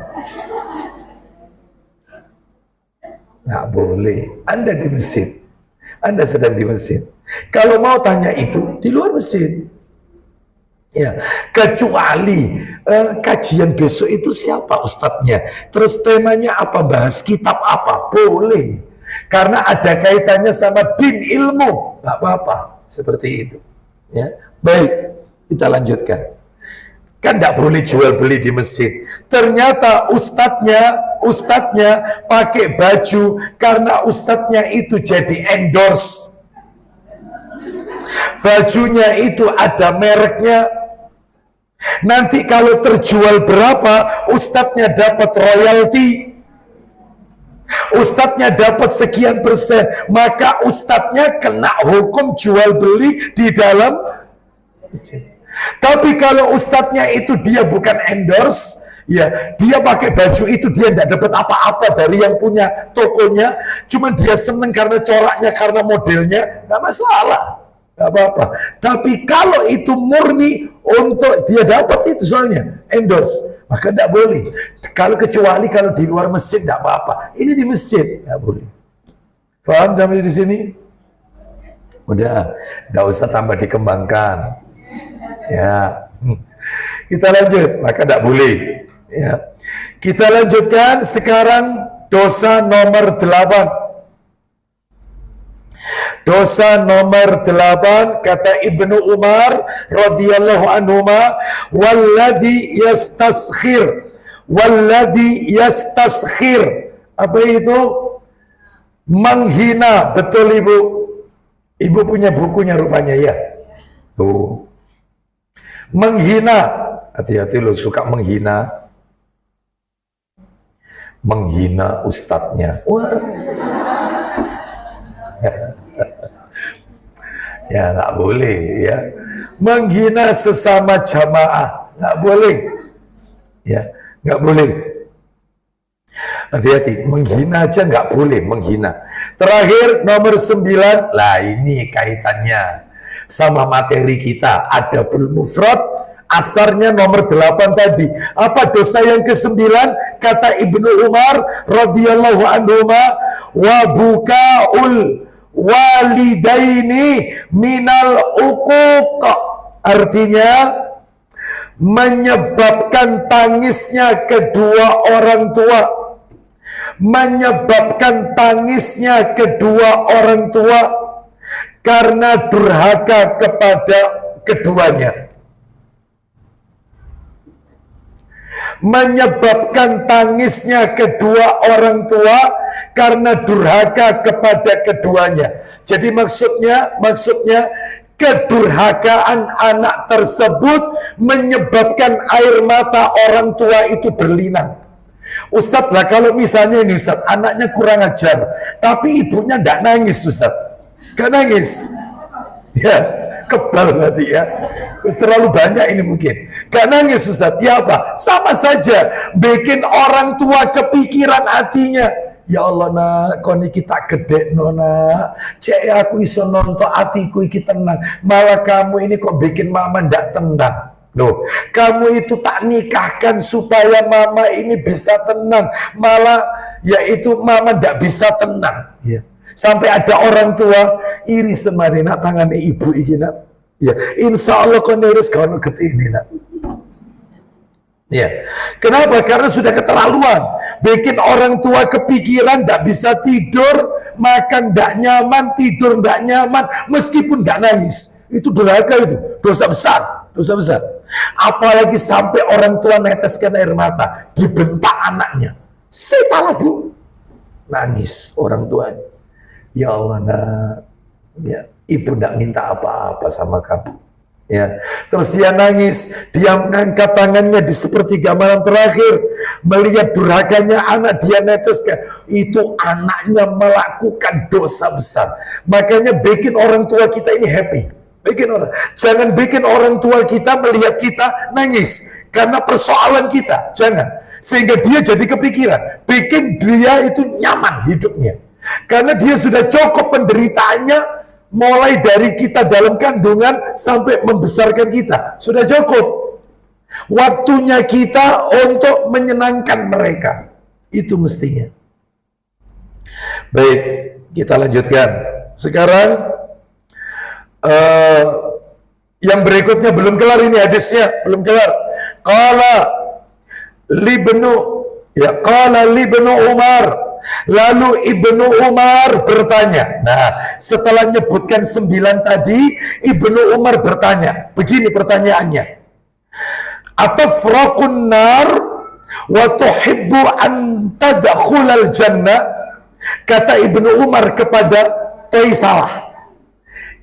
Nggak boleh. Anda di masjid, Anda sedang di masjid. Kalau mau tanya itu di luar masjid, ya. Kecuali kajian besok itu siapa ustadznya, terus temanya apa, bahas kitab apa, boleh. Karena ada kaitannya sama din, ilmu, nggak apa-apa. Seperti itu. Ya, baik. Kita lanjutkan. Kan tidak boleh jual beli di masjid. Ternyata ustadznya pakai baju karena ustadznya itu jadi endorse. Bajunya itu ada mereknya. Nanti kalau terjual berapa, ustadznya dapat royalti. Ustadznya dapat sekian persen, maka ustadznya kena hukum jual beli di dalam masjid. Tapi kalau ustadznya itu dia bukan endorse, ya, dia pakai baju itu dia tidak dapat apa-apa dari yang punya tokonya, cuman dia seneng karena coraknya, karena modelnya, nggak masalah, nggak apa-apa. Tapi kalau itu murni untuk dia dapat itu soalnya endorse, maka tidak boleh. Kecuali kalau di luar masjid tidak apa-apa. Ini di masjid nggak boleh. Paham sampai di sini? Udah, nggak usah tambah dikembangkan. Ya, kita lanjut, maka tidak boleh. Ya, kita lanjutkan sekarang dosa nomor 8. Dosa nomor 8 kata Ibnu Umar radhiyallahu anhuma, walladhi yastaskhir. Apa itu? Menghina. Betul Ibu? Ibu punya bukunya rupanya ya. Tuh. Menghina, hati-hati lo suka menghina ustadznya. Wah. Ya nggak boleh ya. Menghina sesama jamaah nggak boleh, ya nggak boleh. Hati-hati, menghina aja nggak boleh, menghina. Terakhir nomor 9, lah ini kaitannya sama materi kita, adabul mufrad, asarnya nomor 8 tadi. Apa dosa yang ke-9? Kata Ibnu Umar radhiyallahu anhuma, wa bukaul walidaini minal uquq. Artinya menyebabkan tangisnya kedua orang tua, menyebabkan tangisnya kedua orang tua karena durhaka kepada keduanya, menyebabkan tangisnya kedua orang tua karena durhaka kepada keduanya. Jadi maksudnya kedurhakaan anak tersebut menyebabkan air mata orang tua itu berlinang. Ustadz lah, kalau misalnya ini Ustadz, anaknya kurang ajar tapi ibunya tidak nangis Ustadz, gak nangis, ya kebal berarti ya, terlalu banyak ini mungkin, gak nangis Ustadz, ya apa, sama saja bikin orang tua kepikiran hatinya. Ya Allah nak, kau ini kita gede nona, cek aku iso nonton hatiku iki tenang, malah kamu ini kok bikin mama ndak tenang. Loh, kamu itu tak nikahkan supaya mama ini bisa tenang, malah yaitu mama ndak bisa tenang. Ya. Sampai ada orang tua iri semari nak tangannya ibu iki nak. Ya, insya Allah kau nurus kau nuket ini nak. Ya, kenapa? Karena sudah keterlaluan, bikin orang tua kepikiran, tidak bisa tidur, makan tidak nyaman, tidur tidak nyaman, meskipun nggak nangis. Itu durhaka itu, dosa besar, dosa besar. Apalagi sampai orang tua neteskan air mata, dibentak anaknya. Setalah bu, nangis orang tuanya. Ya Allah nak, ya, ibu tidak minta apa-apa sama kamu. Ya, terus dia nangis, dia mengangkat tangannya di sepertiga malam terakhir, melihat durhakanya anak, dia neteskan. Itu anaknya melakukan dosa besar. Makanya bikin orang tua kita ini happy. Jangan bikin orang tua kita melihat kita nangis karena persoalan kita. Jangan, sehingga dia jadi kepikiran. Bikin dia itu nyaman hidupnya, karena dia sudah cukup penderitaannya. Mulai dari kita dalam kandungan sampai membesarkan kita, sudah cukup. Waktunya kita untuk menyenangkan mereka, itu mestinya. Baik, kita lanjutkan. Sekarang yang berikutnya, belum kelar ini hadisnya, belum kelar. Qala libnu Umar. Lalu Ibnu Umar bertanya. Nah, setelah menyebutkan 9 tadi, Ibnu Umar bertanya. Begini pertanyaannya. Atafraqun nar wa tuhibbu an tadkhulal jannah? Kata Ibnu Umar kepada Toisalah.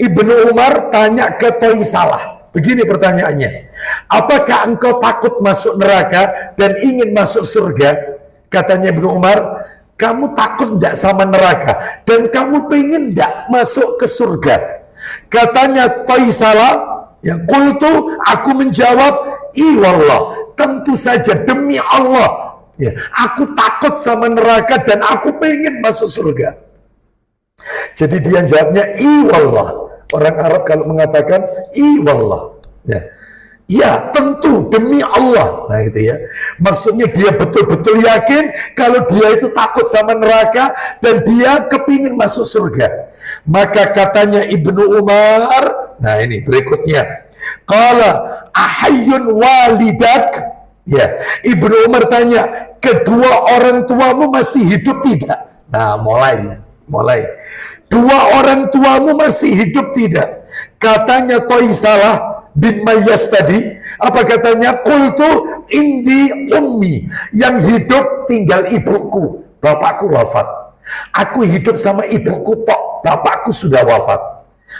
Ibnu Umar tanya ke Toisalah. Begini pertanyaannya. Apakah engkau takut masuk neraka dan ingin masuk surga? Katanya Ibnu Umar, kamu takut enggak sama neraka dan kamu pengen enggak masuk ke surga? Katanya Toisalah, yang qultu, aku menjawab, wallah, tentu saja demi Allah, ya, aku takut sama neraka dan aku pengen masuk surga. Jadi dia jawabnya wallah. Orang Arab kalau mengatakan wallah, ya, ya tentu demi Allah. Nah itu ya, maksudnya dia betul-betul yakin kalau dia itu takut sama neraka dan dia kepingin masuk surga. Maka katanya Ibnu Umar, nah ini berikutnya, qala ahayyun walidak? Ya, Ibnu Umar tanya, kedua orang tuamu masih hidup tidak? Nah mulai dua orang tuamu masih hidup tidak? Katanya Toisalah bin Mayyas tadi, apa katanya? Qultu indi ummi, yang hidup tinggal ibuku, bapakku wafat. Aku hidup sama ibuku tok, bapakku sudah wafat.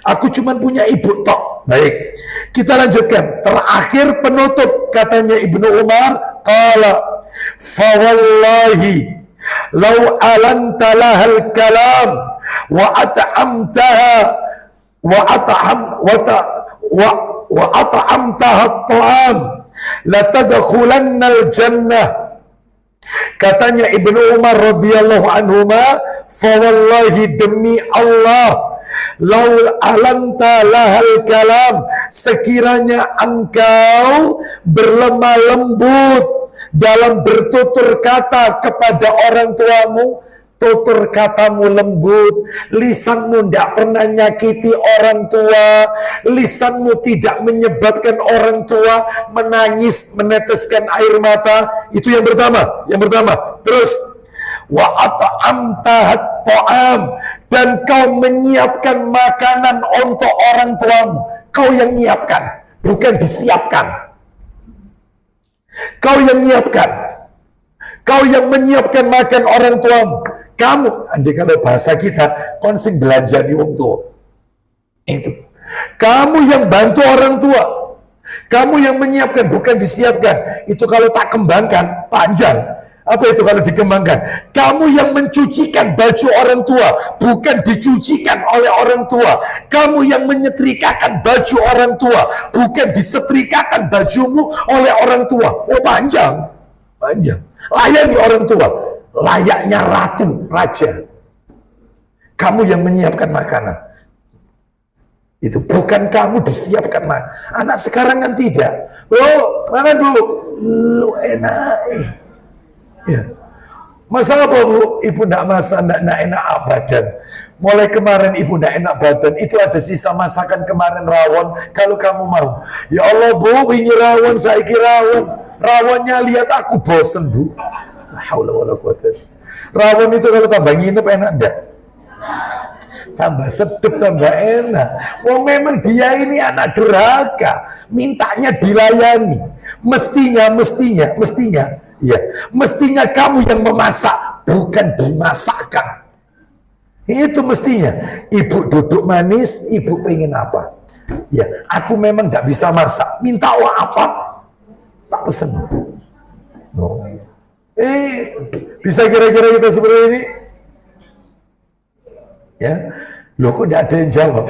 Aku cuma punya ibu tok. Baik, kita lanjutkan. Terakhir penutup, katanya Ibnu Umar, qala fawallahi law alanta lahal kalam wa at'amtaha wa at'amtaha at-ta'am la tadkhulannal jannah. Katanya Ibnu Umar radhiyallahu anhuma, fa wallahi, demi Allah, lau alanta lahal kalam, sekiranya engkau berlemah lembut dalam bertutur kata kepada orang tuamu, tutur katamu lembut, lisanmu tidak pernah nyakiti orang tua, lisanmu tidak menyebabkan orang tua menangis, meneteskan air mata. Itu yang pertama. Terus wa at'amtahat ta'am, dan kau menyiapkan makanan untuk orang tuamu. Kau yang menyiapkan, bukan disiapkan. Kau yang menyiapkan. Kau yang menyiapkan makan orang tuamu. Kamu, andai kalau bahasa kita, konsing belanja di wong tua. Itu. Kamu yang bantu orang tua. Kamu yang menyiapkan, bukan disiapkan. Itu kalau tak kembangkan, panjang. Apa itu kalau dikembangkan? Kamu yang mencucikan baju orang tua, bukan dicucikan oleh orang tua. Kamu yang menyetrikakan baju orang tua, bukan disetrikakan bajumu oleh orang tua. Oh, panjang. Layani orang tua, layaknya ratu, raja. Kamu yang menyiapkan makanan. Itu bukan kamu disiapkan makanan. Anak sekarang kan tidak. Oh, mana bu? Lu enak. Ya. Masa apa bu? Ibu tidak masak, tidak enak badan. Mulai kemarin ibu tidak enak badan. Itu ada sisa masakan kemarin rawon. Kalau kamu mau, ya Allah bu, ini rawon, saya kira rawon. Rawonnya lihat aku bosen bu. La haula wala quwata. Rawon itu kalau tambah nginep enak enggak? tambah sedep, tambah enak. Wong memang dia ini anak durhaka, mintanya dilayani. Mestinya kamu yang memasak, bukan dimasakkan. Itu mestinya. Ibu duduk manis, ibu pengen apa? Ya, aku memang nggak bisa masak. Minta apa? Tak pesen. No. Bisa kira-kira kita seperti ini? Ya, loh kok tidak ada yang jawab?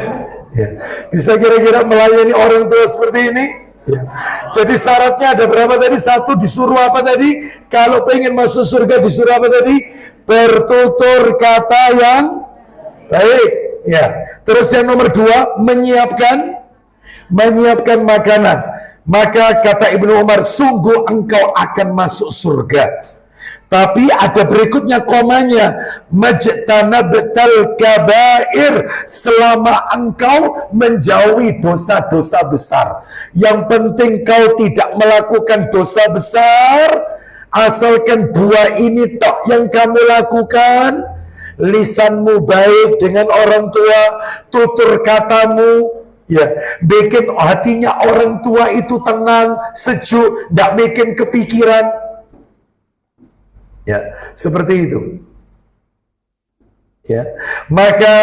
Ya, bisa kira-kira melayani orang tua seperti ini? Ya. Jadi syaratnya ada berapa tadi? Satu, disuruh apa tadi? Kalau pengen masuk surga disuruh apa tadi? Bertutur kata yang baik. Ya. Terus yang nomor dua, menyiapkan makanan. Maka kata Ibnu Umar, sungguh engkau akan masuk surga. Tapi ada berikutnya komanya, majtanabtal kabair, selama engkau menjauhi dosa-dosa besar. Yang penting kau tidak melakukan dosa besar, asalkan dua ini tok yang kamu lakukan. Lisanmu baik dengan orang tua, tutur katamu ya, bikin hatinya orang tua itu tenang, sejuk, tidak bikin kepikiran. Ya, seperti itu. Ya. Maka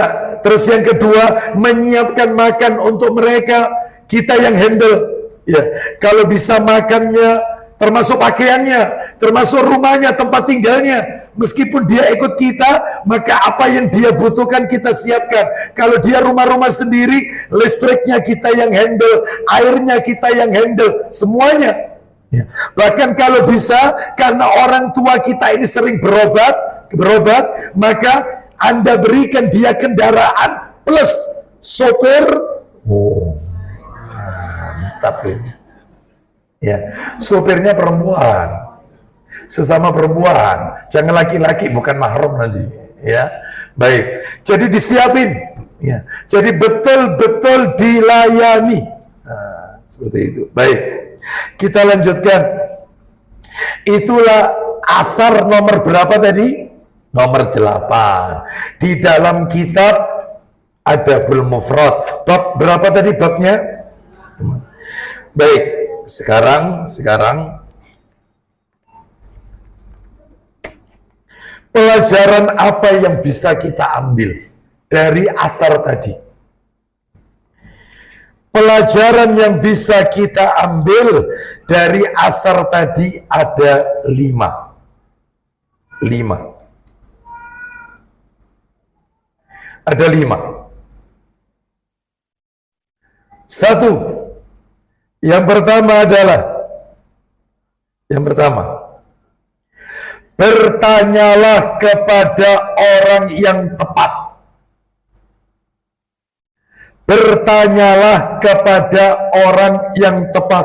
terus yang kedua, menyiapkan makan untuk mereka, kita yang handle. Ya, kalau bisa makannya, termasuk pakaiannya, termasuk rumahnya, tempat tinggalnya. Meskipun dia ikut kita, maka apa yang dia butuhkan kita siapkan. Kalau dia rumah-rumah sendiri, listriknya kita yang handle, airnya kita yang handle, semuanya. Ya. Bahkan kalau bisa, karena orang tua kita ini sering berobat, maka Anda berikan dia kendaraan plus sopir. Oh, mantap ini. Ya, sopirnya perempuan, sesama perempuan, jangan laki-laki, bukan mahram nanti. Ya, baik. Jadi disiapin. Ya, jadi betul-betul dilayani. Nah, seperti itu. Baik. Kita lanjutkan. Itulah asar nomor berapa tadi? Nomor 8. Di dalam kitab Adabul Mufrad. Bab berapa tadi babnya? Baik, sekarang pelajaran apa yang bisa kita ambil dari asar tadi? Pelajaran yang bisa kita ambil dari asar tadi ada 5. Ada 5. Satu, yang pertama adalah, bertanyalah kepada orang yang tepat. Bertanyalah kepada orang yang tepat.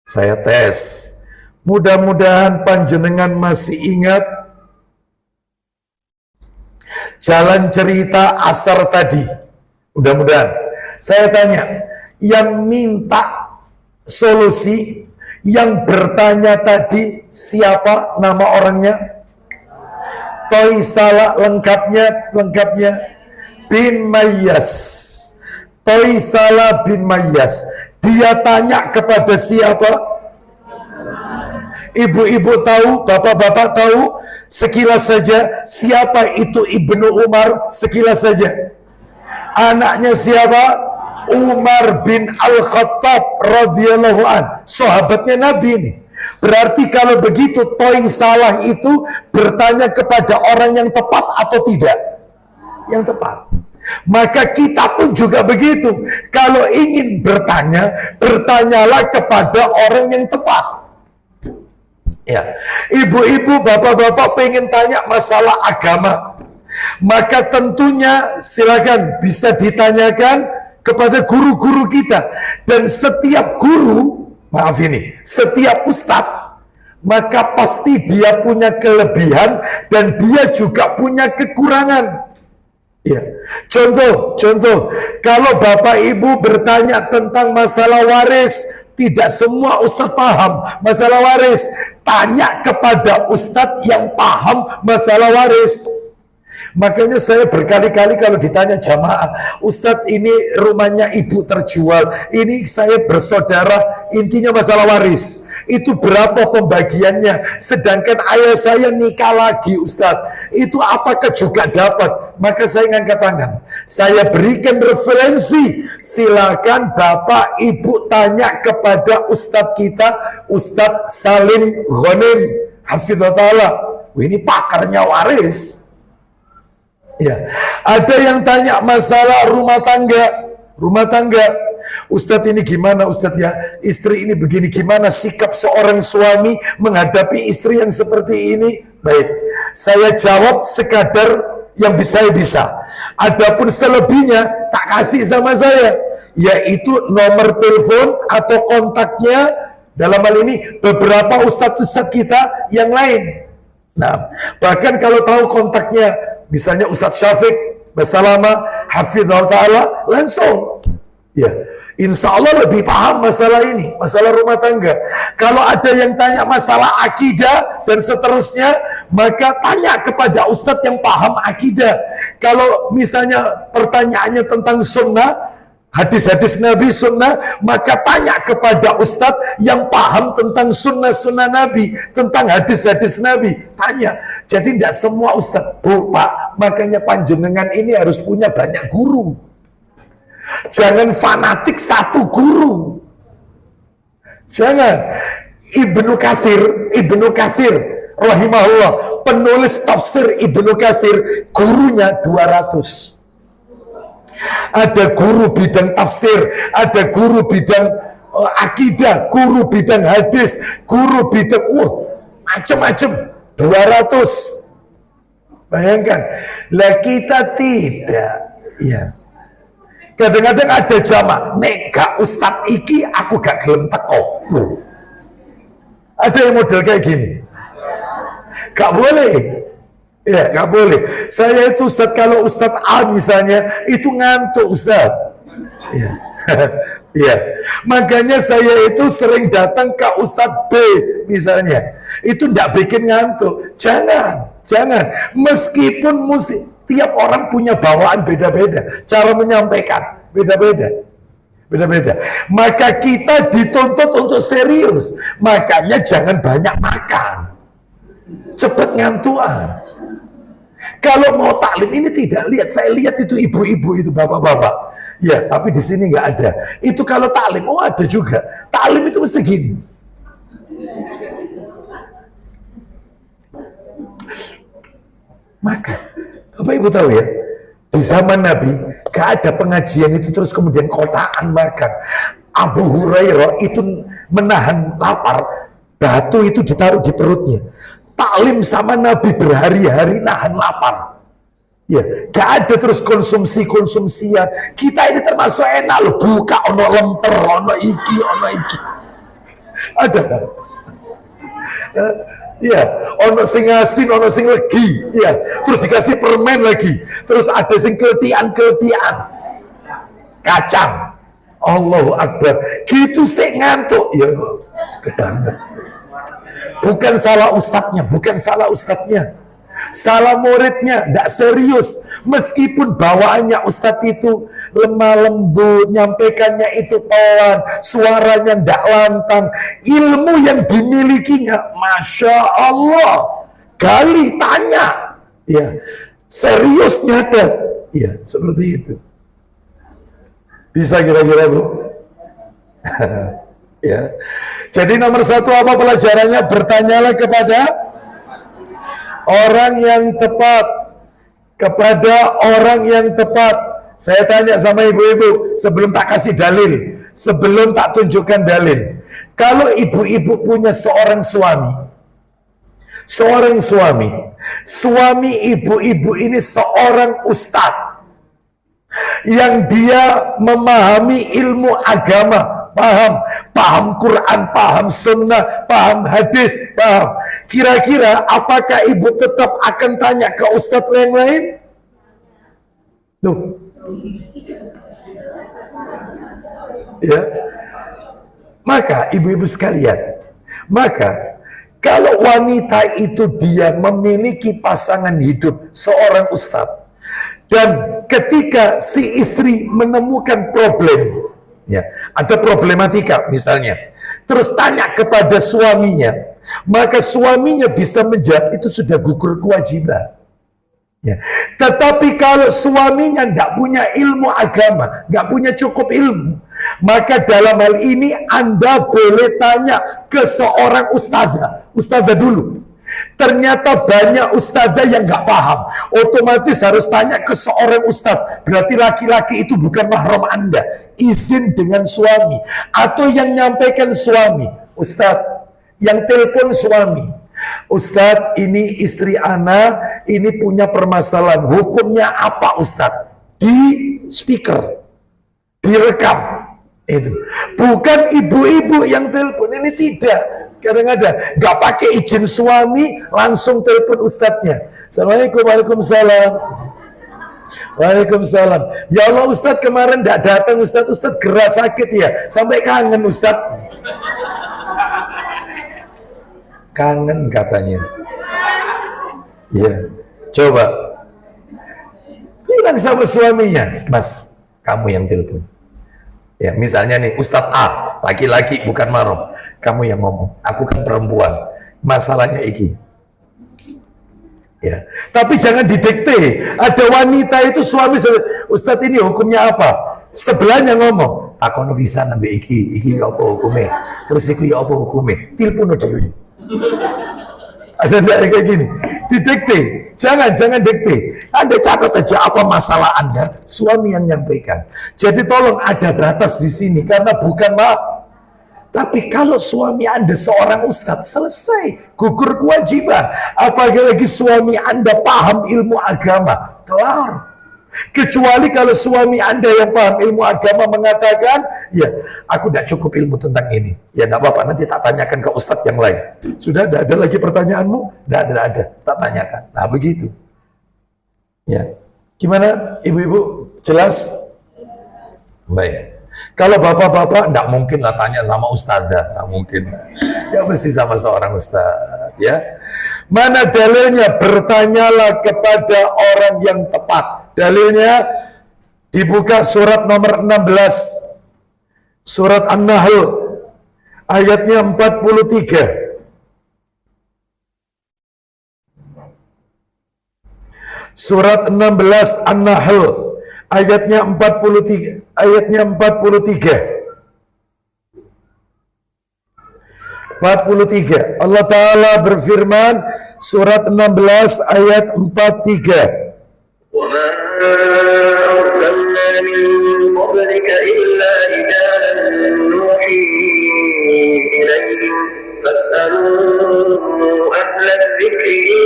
Saya tes. Mudah-mudahan panjenengan masih ingat jalan cerita asar tadi. Mudah-mudahan. Saya tanya, yang minta solusi, yang bertanya tadi siapa nama orangnya? Toisala lengkapnya bin Mayyas. Toisala bin Mayyas. Dia tanya kepada siapa? Ibu-ibu tahu, bapak-bapak tahu, sekilas saja siapa itu Ibnu Umar, sekilas saja. Anaknya siapa? Umar bin Al-Khattab radhiyallahu an, sahabatnya Nabi ini. Berarti kalau begitu Toisalah itu bertanya kepada orang yang tepat atau tidak? Yang tepat. Maka kita pun juga begitu. Kalau ingin bertanya, bertanyalah kepada orang yang tepat. Ya, ibu-ibu, bapak-bapak pengen tanya masalah agama, maka tentunya silakan bisa ditanyakan kepada guru-guru kita. Dan setiap guru, maaf ini, setiap ustadz, maka pasti dia punya kelebihan dan dia juga punya kekurangan. Ya, contoh, kalau bapak ibu bertanya tentang masalah waris, tidak semua ustadz paham masalah waris. Tanya kepada ustadz yang paham masalah waris. Makanya saya berkali-kali kalau ditanya jamaah, Ustadz ini rumahnya ibu terjual, ini saya bersaudara, intinya masalah waris. Itu berapa pembagiannya? Sedangkan ayah saya nikah lagi Ustadz, itu apakah juga dapat? Maka saya ngangkat tangan. Saya berikan referensi, silakan Bapak Ibu tanya kepada Ustadz kita, Ustadz Salim Ghanim Hafizahullah Ta'ala. Ini pakarnya waris. Ya, ada yang tanya masalah rumah tangga. Ustadz ini gimana Ustadz ya? Istri ini begini, gimana sikap seorang suami menghadapi istri yang seperti ini? Baik, saya jawab sekadar yang bisa. Adapun selebihnya tak kasih sama saya, yaitu nomor telepon atau kontaknya dalam hal ini beberapa ustadz-ustadz kita yang lain. Nah, bahkan kalau tahu kontaknya, misalnya Ustadz Syafiq Basalama Hafizahullah Ta'ala, langsung ya, insya Allah lebih paham masalah ini, masalah rumah tangga. Kalau ada yang tanya masalah akidah dan seterusnya, maka tanya kepada Ustadz yang paham akidah. Kalau misalnya pertanyaannya tentang sunnah, hadis-hadis Nabi sunnah, maka tanya kepada Ustadz yang paham tentang sunnah-sunnah Nabi, tentang hadis-hadis Nabi, tanya. Jadi tidak semua Ustadz, Bu, Pak, makanya panjenengan ini harus punya banyak guru. Jangan fanatik satu guru. Jangan. Ibnu Katsir rahimahullah, penulis tafsir Ibnu Katsir, gurunya 200. Ada guru bidang tafsir, ada guru bidang akidah, guru bidang hadis, guru bidang macam-macam, 200. Bayangkan, lah kita tidak. Ya, kadang-kadang ada jamaah, nek gak ustadz iki aku gak gelem teko. Ada yang model kayak gini, gak boleh. Ya, nggak boleh. Saya itu Ustadz, kalau Ustadz A misalnya, itu ngantuk Ustadz. Ya. Ya. Makanya saya itu sering datang ke Ustadz B misalnya. Itu nggak bikin ngantuk. Jangan. Meskipun tiap orang punya bawaan beda-beda. Cara menyampaikan beda-beda. Maka kita dituntut untuk serius. Makanya jangan banyak makan. Cepat ngantuan. Kalau mau taklim ini tidak lihat, saya lihat itu ibu-ibu itu, bapak-bapak. Ya, tapi di sini nggak ada. Itu kalau taklim, ada juga. Taklim itu mesti gini. Maka, Bapak Ibu tahu ya, di zaman Nabi gak ada pengajian itu terus kemudian kotaan makan. Abu Hurairah itu menahan lapar, batu itu ditaruh di perutnya. Taklim sama Nabi berhari-hari nahan lapar. Ya, gak ada terus konsumsian. Kita ini termasuk enak loh, buka ono lemper, ono iki. Ada. Ya, ono sing asin, ono sing legi. Ya, terus dikasih permen lagi. Terus ada sing keletian. Kacang. Allahu Akbar. Gitu sih ngantuk. Ya, kebanget. Bukan salah ustadznya, salah muridnya, tidak serius. Meskipun bawaannya ustadz itu lemah lembut, nyampaikannya itu pelan, suaranya tidak lantang, ilmu yang dimilikinya, masya Allah, gali tanya, ya, serius nyatet, ya, seperti itu. Bisa kira-kira, Bu? Ya. Jadi nomor satu apa pelajarannya? Bertanyalah kepada orang yang tepat. Saya tanya sama ibu-ibu sebelum tak kasih dalil, sebelum tak tunjukkan dalil. Kalau ibu-ibu punya seorang suami ibu-ibu ini seorang ustadz yang dia memahami ilmu agama, paham Quran, paham sunnah, paham hadis, paham. Kira-kira apakah ibu tetap akan tanya ke ustadz yang lain? Loh. Ya. Maka ibu-ibu sekalian, Kalau wanita itu dia memiliki pasangan hidup seorang ustadz, dan ketika si istri menemukan problem, ya, ada problematika misalnya, terus tanya kepada suaminya, maka suaminya bisa menjawab, itu sudah gugur kewajiban. Ya. Tetapi kalau suaminya tidak punya ilmu agama, nggak punya cukup ilmu, maka dalam hal ini Anda boleh tanya ke seorang ustadzah dulu. Ternyata banyak ustadzah yang nggak paham, otomatis harus tanya ke seorang ustadz. Berarti laki-laki itu bukan mahram Anda, izin dengan suami, atau yang nyampaikan suami, ustadz, yang telepon suami, Ustadz, ini istri ana, ini punya permasalahan, hukumnya apa Ustadz? Di speaker, direkam, itu. Bukan ibu-ibu yang telepon, ini tidak. Kadang-kadang nggak pakai izin suami, langsung telepon ustadznya. Assalamualaikum, waalaikumsalam. Waalaikumsalam. Ya Allah Ustadz, kemarin nggak datang Ustadz, Ustadz gerah sakit ya, sampai kangen Ustadz. Kangen katanya. Ya, coba bilang sama suaminya, Mas, kamu yang telepon. Ya, misalnya nih Ustadz A, laki-laki bukan mahram, kamu yang ngomong, aku kan perempuan, masalahnya iki. Ya, tapi jangan didikte. Ada wanita itu suami, Ustadz ini hukumnya apa? Sebelahnya ngomong, takono bisa nambe iki ya apa hukumnya? Terus iku ya apa hukumnya? Telepon dewe. Ada enggak kayak gini? Didikte. Jangan dikte. Anda catat aja apa masalah Anda, suami yang nyampaikan. Jadi tolong ada batas di sini karena bukan maaf. Tapi kalau suami Anda seorang ustadz, selesai, gugur kewajiban. Apalagi suami Anda paham ilmu agama, kelar. Kecuali kalau suami Anda yang paham ilmu agama mengatakan, ya aku tidak cukup ilmu tentang ini, ya tidak apa-apa, nanti tak tanyakan ke ustadz yang lain. Sudah tidak ada lagi pertanyaanmu? Tidak ada, tak tanyakan. Nah begitu. Ya, gimana ibu-ibu? Jelas? Baik. Kalau bapak-bapak tidak mungkin lah tanya sama ustadzah, tidak mungkin. Ya mesti sama seorang ustadz. Ya. Mana dalilnya? Bertanyalah kepada orang yang tepat. Dalilnya dibuka surat nomor 16, surat An-Nahl, ayatnya 43. Surat 16 An-Nahl, ayatnya 43, ayatnya 43. Allah Ta'ala berfirman, surat 16 ayat 43. وَمَا أَرْسَلْنَا مِن قَبْلِكَ إِلَّا رِجَالًا نُوحِي إِلَيْهِمْ فَاسْأَلُوا أَهْلَ الذِّكْرِ إِن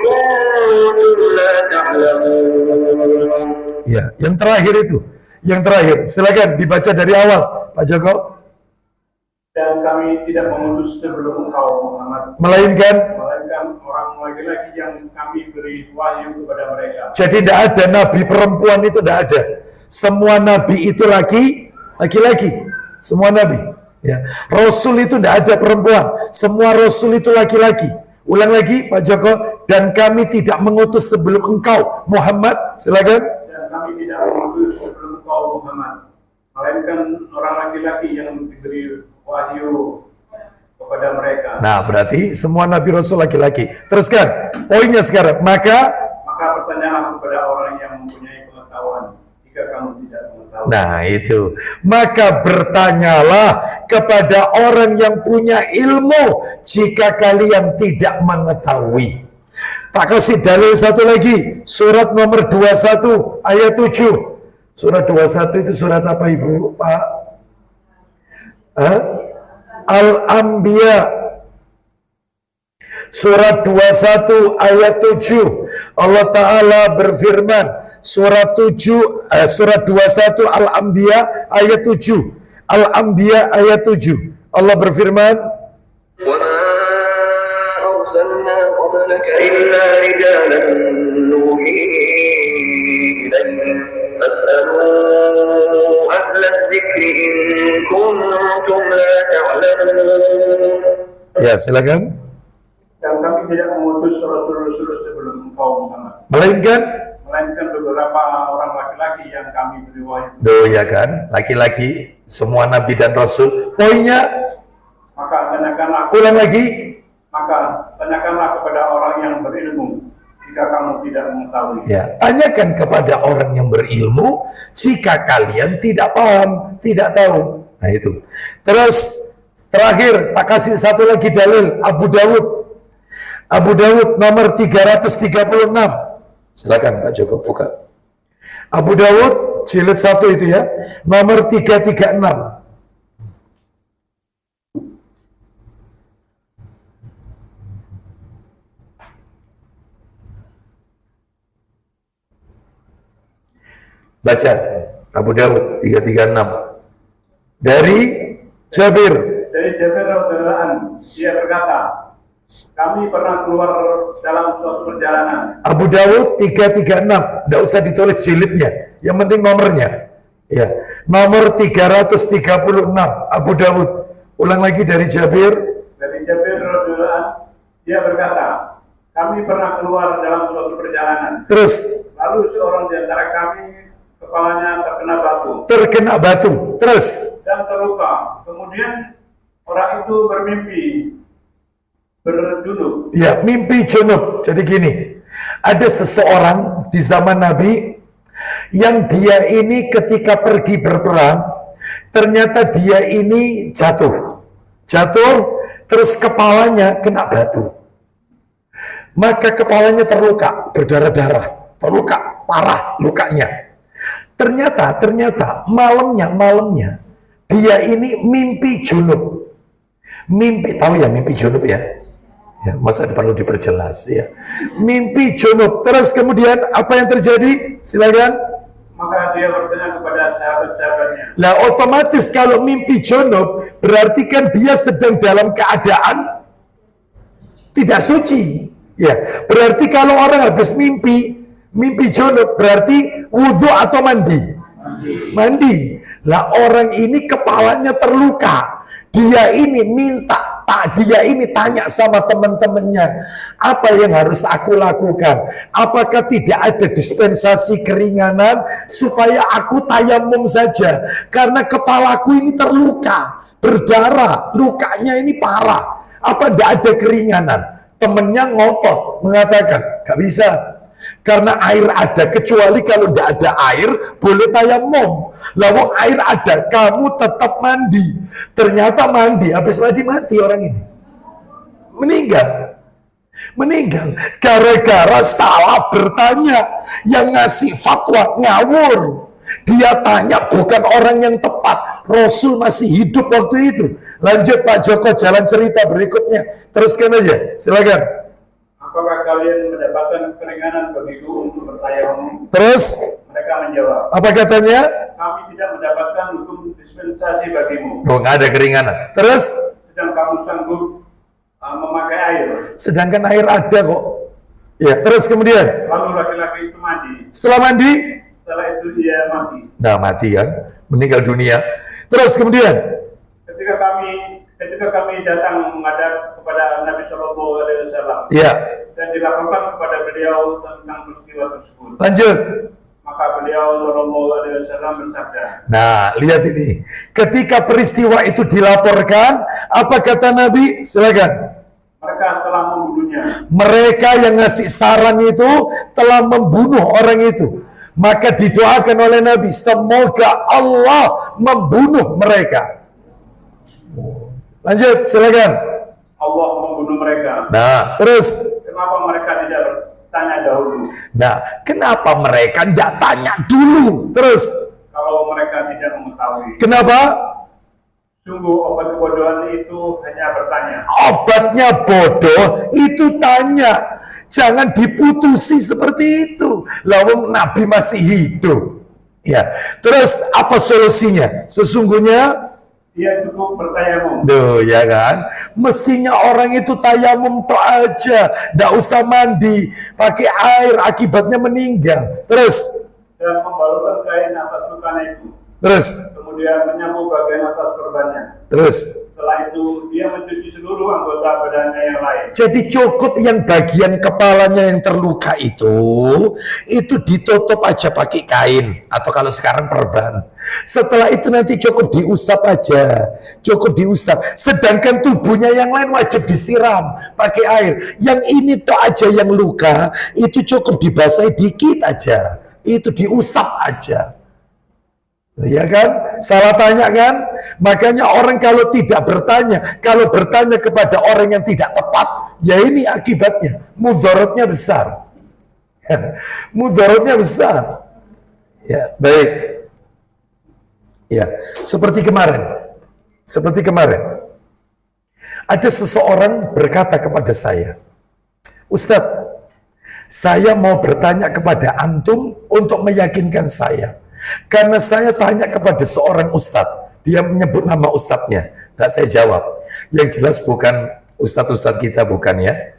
كُنتُمْ لَا تَعْلَمُونَ. Ya, yang terakhir itu, yang terakhir. Silakan dibaca dari awal, Pak Joko. Dan kami tidak mengutus sebelum engkau Muhammad, Melainkan orang laki-laki yang kami beri wahyu kepada mereka. jadi tidak ada nabi perempuan, itu tidak ada. Semua nabi itu laki-laki. Semua nabi. Ya. Rasul itu tidak ada perempuan. Semua rasul itu laki-laki. Ulang lagi Pak Joko. Dan kami tidak mengutus sebelum engkau Muhammad. Silakan. Dan kami tidak mengutus sebelum engkau Muhammad, melainkan orang laki-laki yang diberi wahyu kepada mereka. Nah, berarti semua nabi rasul laki-laki. Teruskan. Poinnya sekarang. Maka bertanyalah kepada orang yang mempunyai pengetahuan jika kamu tidak mengetahui. nah itu. Maka bertanyalah kepada orang yang punya ilmu jika kalian tidak mengetahui. Tak kasih dalil satu lagi. Surat nomor 21 ayat 7. Surat 21 itu surat apa Ibu, Pak? Al-Anbiya. Surat 21 ayat 7. Allah Ta'ala berfirman, surat 21 Al-Anbiya ayat 7. Al-Anbiya ayat 7. Allah berfirman, وَمَا أَرْسَلْنَا قَبْلَكَ إِلَّا رِجَالًا نُوحِي إِلَيْهِمْ فَاسْأَلُوا أَهْلَ الذِّكْرِ إِن كُنتُمْ لَا تَعْلَمُونَ. ya silakan. melainkan beberapa orang laki-laki yang kami beri wahyu. Duh, ya kan, laki-laki, semua nabi dan rasul. Poinnya, ulang lagi. Maka tanyakanlah kepada orang yang berilmu jika kamu tidak mengetahui. Ya, tanyakan kepada orang yang berilmu jika kalian tidak paham, tidak tahu. Nah itu. Terus terakhir, tak kasih satu lagi dalil, Abu Dawud nomor 336. Silakan Pak Joko buka. Abu Dawud jilid 1 itu ya, nomor 336. Baca Abu Dawud 336 dari Jabir. Dari Jabir radhiyallahu anhu, dia berkata, kami pernah keluar dalam suatu perjalanan. Abu Dawud 336, tidak usah ditulis jilidnya, yang penting nomornya. Ya, nomor 336 Abu Dawud. Ulang lagi dari Jabir. Dari Jabir radhiyallahu anhu, dia berkata, kami pernah keluar dalam suatu perjalanan. Terus, Lalu seorang di antara kami kepalanya terkena batu. Terus, dan terluka. Kemudian orang itu bermimpi berjunub. ya, mimpi junub. Jadi gini, ada seseorang di zaman Nabi yang dia ini ketika pergi berperang, ternyata dia ini jatuh, terus kepalanya kena batu. Maka kepalanya terluka, berdarah-darah, terluka parah lukanya. Ternyata malamnya dia ini mimpi junub. Mimpi, tahu ya mimpi junub ya? Ya, masa perlu diperjelas ya. Mimpi junub. Terus kemudian apa yang terjadi? Silakan. Maka dia bertanya kepada sahabat-sahabatnya. Lah otomatis kalau mimpi junub berarti kan dia sedang dalam keadaan tidak suci. Ya, berarti kalau orang habis mimpi junub berarti wudhu atau mandi? Mandi. Lah orang ini kepalanya terluka. Dia ini dia ini tanya sama teman-temannya, apa yang harus aku lakukan? Apakah tidak ada dispensasi keringanan supaya aku tayamum saja? Karena kepalaku ini terluka, berdarah, lukanya ini parah. Apa tidak ada keringanan? Temennya ngotot mengatakan, gak bisa. Karena air ada, kecuali kalau tidak ada air boleh tayamum. Lalu air ada, kamu tetap mandi. Ternyata mandi, habis mandi mati orang ini, meninggal gara-gara salah bertanya. Yang ngasih fatwa ngawur, dia tanya bukan orang yang tepat. Rasul masih hidup waktu itu. Lanjut Pak Joko, jalan cerita berikutnya, teruskan aja, silakan. Apakah kalian mendapatkan keringanan bagiku untuk bertayamum? Terus Mereka menjawab, apa katanya? kami tidak mendapatkan hukum dispensasi bagimu. Oh, nggak ada keringanan. Terus Sedang kamu sanggup memakai air. sedangkan air ada kok. Ya, terus kemudian Lalu laki-laki itu mandi. setelah mandi, Setelah itu dia mati. nah mati kan, meninggal dunia. Terus kemudian Ketika kami datang menghadap kepada Nabi Shallallahu Alaihi Wasallam ya, dan dilaporkan kepada beliau tentang peristiwa tersebut, lanjut. maka beliau Shallallahu Alaihi Wasallam bersabda, Nah, lihat ini. Ketika peristiwa itu dilaporkan, apa kata Nabi? Silakan. mereka telah membunuhnya. Mereka yang ngasih saran itu telah membunuh orang itu. Maka didoakan oleh Nabi, semoga Allah membunuh mereka. Lanjut, silakan. Allah membunuh mereka. Nah, terus. Kenapa mereka tidak bertanya dahulu? Nah, kenapa mereka tidak tanya dulu? Terus. Kalau mereka tidak mengetahui. Kenapa? Sungguh obat kebodohan itu hanya bertanya. Obatnya bodoh itu tanya. Jangan diputusi seperti itu. Lalu Nabi masih hidup. Ya. Terus apa solusinya? Sesungguhnya Dia cukup bertayamum. duh, ya kan? Mestinya orang itu tayamum toh aja, nggak usah mandi, pakai air, akibatnya meninggal. Terus, Dan membalurkan kain atas lukanya itu. terus, Kemudian menyapu bagian atas korbannya. terus. Setelah itu dia mencuci seluruh anggota badan badannya yang lain. Jadi cukup yang bagian kepalanya yang terluka itu ditutup aja pakai kain atau kalau sekarang perban. Setelah itu nanti cukup diusap aja, cukup diusap. Sedangkan tubuhnya yang lain wajib disiram pakai air. Yang ini tok aja yang luka itu cukup dibasahi dikit aja, itu diusap aja. Ya kan? Salah tanya kan? Makanya orang kalau tidak bertanya, kalau bertanya kepada orang yang tidak tepat, ya ini akibatnya, mudaratnya besar. Mudaratnya besar. Ya, baik. Ya, seperti kemarin. Seperti kemarin. Ada seseorang berkata kepada saya, Ustadz, saya mau bertanya kepada antum untuk meyakinkan saya. Karena saya tanya kepada seorang ustadz, dia menyebut nama ustadznya, nggak saya jawab. Yang jelas bukan ustadz-ustadz kita, bukan ya.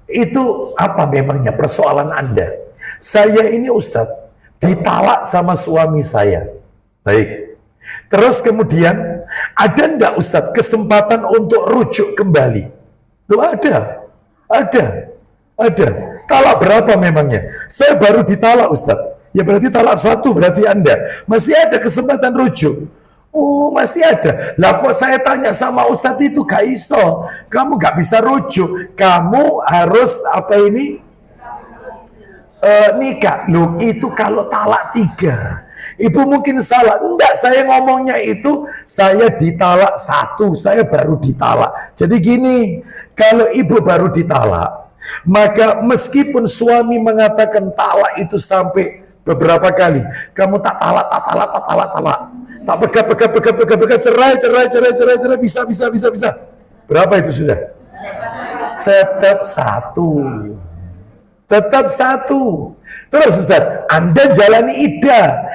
Itu apa memangnya persoalan Anda? Saya ini ustadz, ditalak sama suami saya. Baik. Terus kemudian, ada enggak ustadz kesempatan untuk rujuk kembali? Tuh ada. Talak berapa memangnya? Saya baru ditalak ustadz. Ya berarti talak 1, berarti Anda masih ada kesempatan rujuk. Oh masih ada. Lah kok saya tanya sama ustadz itu gak iso. Kamu gak bisa rujuk. Kamu harus apa ini? Nikah. Loh itu kalau talak 3. Ibu mungkin salah. Enggak, saya ngomongnya itu saya ditalak 1, saya baru ditalak. Jadi gini, kalau ibu baru ditalak, maka meskipun suami mengatakan talak itu sampai beberapa kali, kamu tak talak, tak pegang, cerai, bisa. Berapa itu sudah? Tetap 1. Terus Ustaz, Anda jalani Ida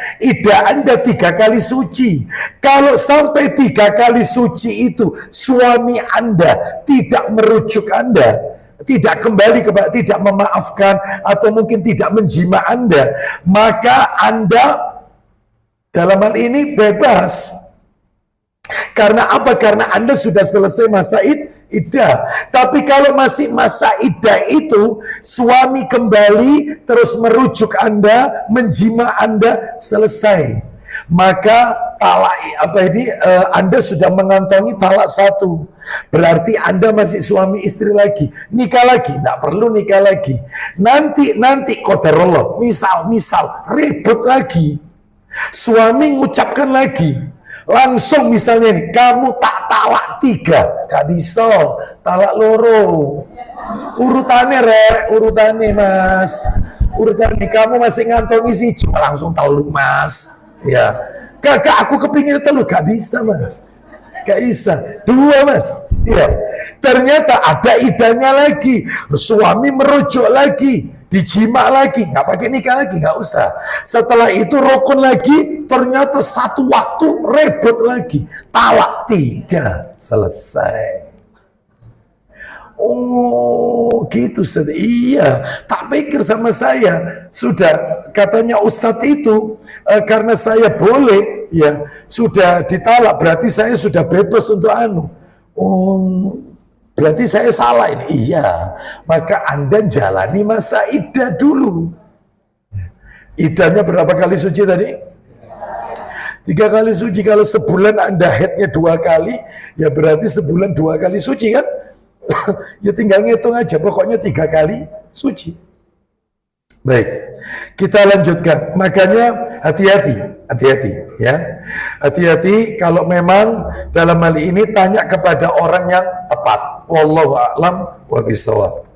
Anda 3 kali suci. Kalau sampai 3 kali suci itu suami Anda tidak merujuk Anda, tidak kembali kepada, tidak memaafkan, atau mungkin tidak menjima Anda, maka Anda dalam hal ini bebas. Karena apa? Karena Anda sudah selesai masa iddah. Tapi kalau masih masa iddah itu, suami kembali terus merujuk Anda, menjima Anda, selesai. Maka talak Anda sudah mengantongi talak 1. Berarti Anda masih suami istri lagi. Nikah lagi, tidak perlu nikah lagi. Nanti qadarullah, misal ribut lagi. Suami ngucapkan lagi. Langsung misalnya nih, kamu tak talak 3, gak bisa, talak loro. Urutannya mas. Urutannya kamu masih ngantongi sih, langsung telu mas. Ya, kakak aku kepingin telu, gak bisa mas, gak bisa, 2 mas. Ya, ternyata ada idahnya lagi, suami merujuk lagi, dijima lagi, nggak pakai nikah lagi, nggak usah. Setelah itu rukun lagi, ternyata 1 waktu rebut lagi, talak 3, selesai. Oh gitu, iya. Tak pikir sama saya, sudah katanya Ustadz itu karena saya boleh, ya sudah ditalak, berarti saya sudah bebas untuk Oh, berarti saya salah ini. Iya, maka Anda jalani masa iddah dulu. Iddahnya berapa kali suci tadi? 3 kali suci. Kalau sebulan Anda haidnya 2 kali, ya berarti sebulan 2 kali suci kan? Ya tinggal ngitung aja, pokoknya 3 kali suci. Baik, kita lanjutkan. Makanya hati-hati ya. Hati-hati kalau memang dalam hal ini tanya kepada orang yang tepat. Wallahu a'lam wa bishawab.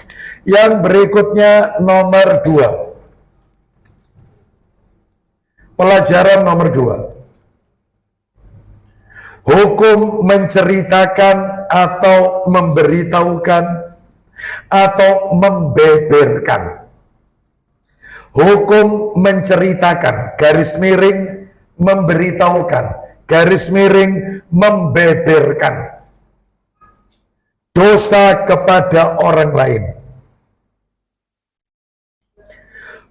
Yang berikutnya nomor 2. Pelajaran nomor 2. Hukum menceritakan atau memberitahukan atau membeberkan. Hukum menceritakan, garis miring, memberitahukan, garis miring, membeberkan dosa kepada orang lain.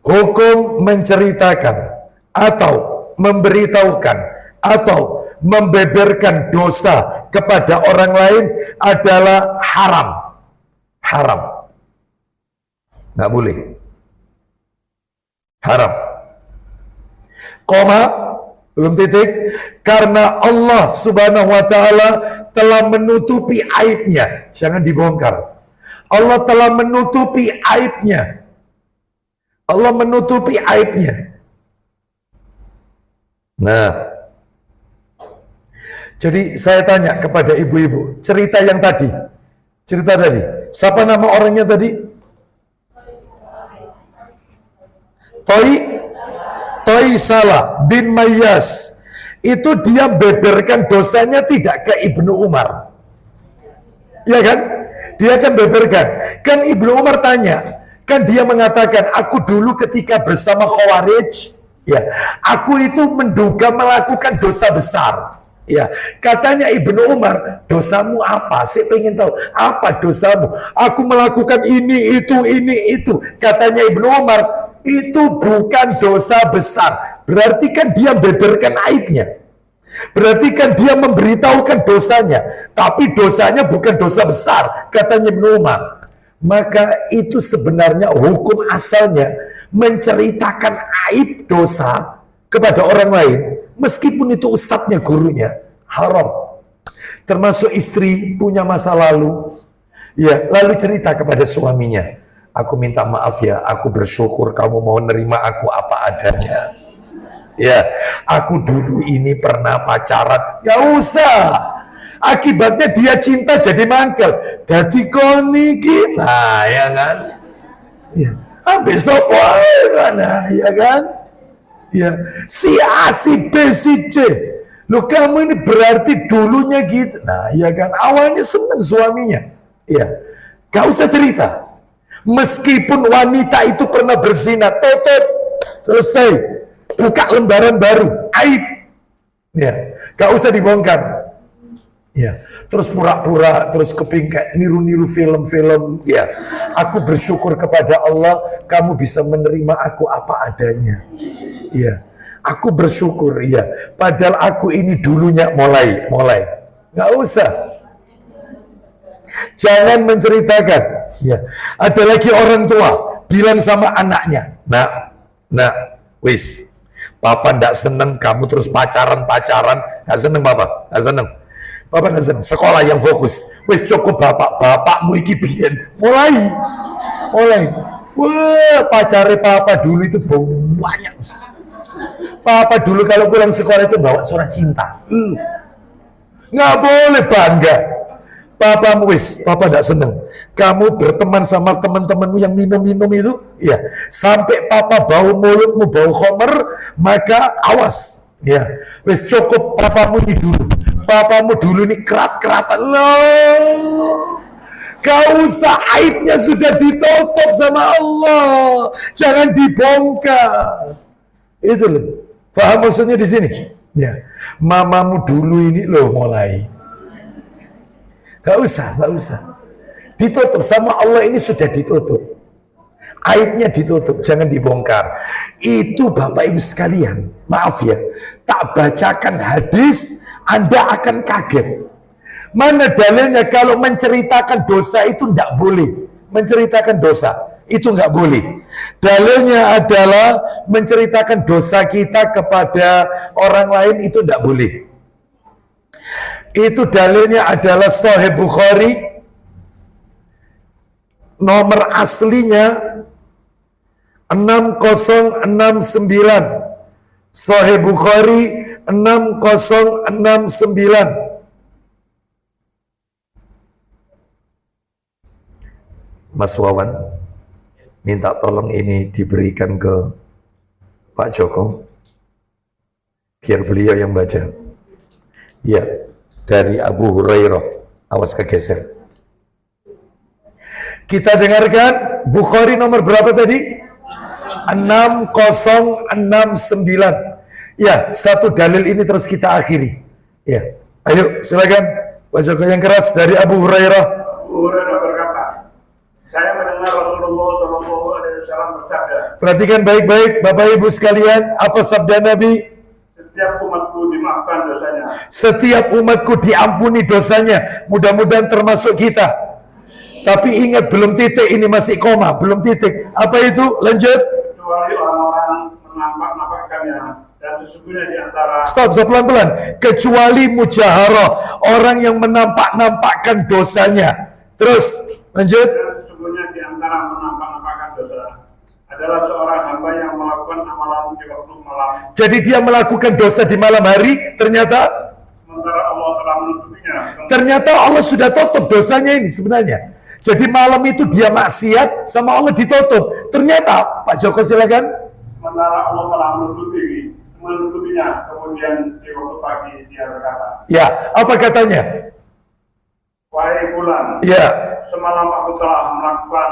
Hukum menceritakan atau memberitahukan atau membeberkan dosa kepada orang lain adalah haram. haram. Nggak boleh. Haram. Koma, belum titik, karena Allah subhanahu wa ta'ala telah menutupi aibnya. Jangan dibongkar. Allah telah menutupi aibnya. Allah menutupi aibnya. Nah, jadi saya tanya kepada ibu-ibu, cerita tadi, siapa nama orangnya tadi? Toisala bin Mayyas. Itu dia beberkan dosanya tidak ke Ibnu Umar, ya kan? Dia kan beberkan. Kan Ibnu Umar tanya, kan dia mengatakan, aku dulu ketika bersama Khawarij, ya, aku itu menduga melakukan dosa besar. Ya, katanya Ibnu Umar, dosamu apa? Saya pengen tahu, apa dosamu? Aku melakukan ini, itu. Katanya Ibnu Umar, itu bukan dosa besar. Berarti kan dia beberkan aibnya. Berarti kan dia memberitahukan dosanya. Tapi dosanya bukan dosa besar, katanya Ibnu Umar. Maka itu sebenarnya hukum asalnya menceritakan aib dosa kepada orang lain, meskipun itu ustadznya, gurunya, haram. Termasuk istri punya masa lalu, ya, lalu cerita kepada suaminya, aku minta maaf ya, aku bersyukur kamu mau nerima aku apa adanya. Ya, aku dulu ini pernah pacaran, ya usah. Akibatnya dia cinta jadi mangkel, jadi koniki, nah ya kan, ya, ambil sopo kan, nah, ya kan. Ya, si A, si B, si C. Loh, kamu ini berarti dulunya gitu. Nah, ya kan, awalnya senang suaminya. Ya, gak usah cerita. Meskipun wanita itu pernah berzina, tutup, selesai. Buka lembaran baru, aib. Ya, gak usah dibongkar. Ya, terus pura-pura, terus kepingin niru-niru film-film. Ya, aku bersyukur kepada Allah, kamu bisa menerima aku apa adanya. Ya, aku bersyukur, ya. Padahal aku ini dulunya mulai. Nggak usah. Jangan menceritakan. Ya, ada lagi orang tua bilang sama anaknya, nak, wis, papa ndak seneng kamu terus pacaran, nggak seneng papa, nggak seneng. Papa nggak seneng. Sekolah yang fokus. Wis cukup bapakmu iki biyen. Mulai. Wah, pacare papa dulu itu banyak. Papa dulu kalau pulang sekolah itu bawa surat cinta. Nggak boleh bangga. Papa tidak seneng. Kamu berteman sama teman-temanmu yang minum-minum itu, ya, sampai papa bau mulutmu bau khamr, maka awas. Ya, wis cukup papamu ini dulu. Papamu dulu ini kerat-keratan loh. Kau usah, aibnya sudah ditutup sama Allah. Jangan dibongkar. Itu loh. Paham maksudnya di sini? Ya. Mamamu dulu ini loh mulai. Gak usah. Ditutup sama Allah, ini sudah ditutup. Aibnya ditutup, jangan dibongkar. Itu Bapak Ibu sekalian, maaf ya, tak bacakan hadis, Anda akan kaget. Mana dalilnya kalau menceritakan dosa itu tidak boleh. Menceritakan dosa itu nggak boleh. Dalilnya adalah menceritakan dosa kita kepada orang lain itu tidak boleh. Itu dalilnya adalah Sahih Bukhari, nomor aslinya 6069. Sahih Bukhari 6069. Mas Wawan minta tolong ini diberikan ke Pak Joko biar beliau yang baca. Ya, dari Abu Hurairah. Awas kegeser. Kita dengarkan Bukhari nomor berapa tadi? 6069. Ya, satu dalil ini terus kita akhiri. Ya, ayo silakan Pak Joko yang keras dari Abu Hurairah. Abu Hurairah berkata, saya mendengar Rasulullah SAW bersabda, perhatikan baik-baik Bapak Ibu sekalian, apa sabda Nabi? setiap umatku dimaafkan dosanya. Setiap umatku diampuni dosanya. Mudah-mudahan termasuk kita. Tapi ingat, belum titik, ini masih koma, belum titik. Apa itu? Lanjut. Kecuali orang-orang menampakkannya, dan sesungguhnya di antara Stop, pelan-pelan. Kecuali mujaharah, orang yang menampak-nampakkan dosanya. Terus, lanjut. dan sesungguhnya di antara menampak-nampakkan dosa adalah seorang hamba yang melakukan amalan di waktu malam, Jadi dia melakukan dosa di malam hari, ternyata sementara Allah telah menutupinya. Ternyata Allah sudah tutup dosanya ini sebenarnya. Jadi malam itu dia maksiat, sama Allah ditutup. Ternyata, Pak Joko silakan. Sementara Allah telah menutupinya, kemudian di waktu pagi dia berkata, Ya, apa katanya? wahai bulan, Ya, semalam aku telah melakukan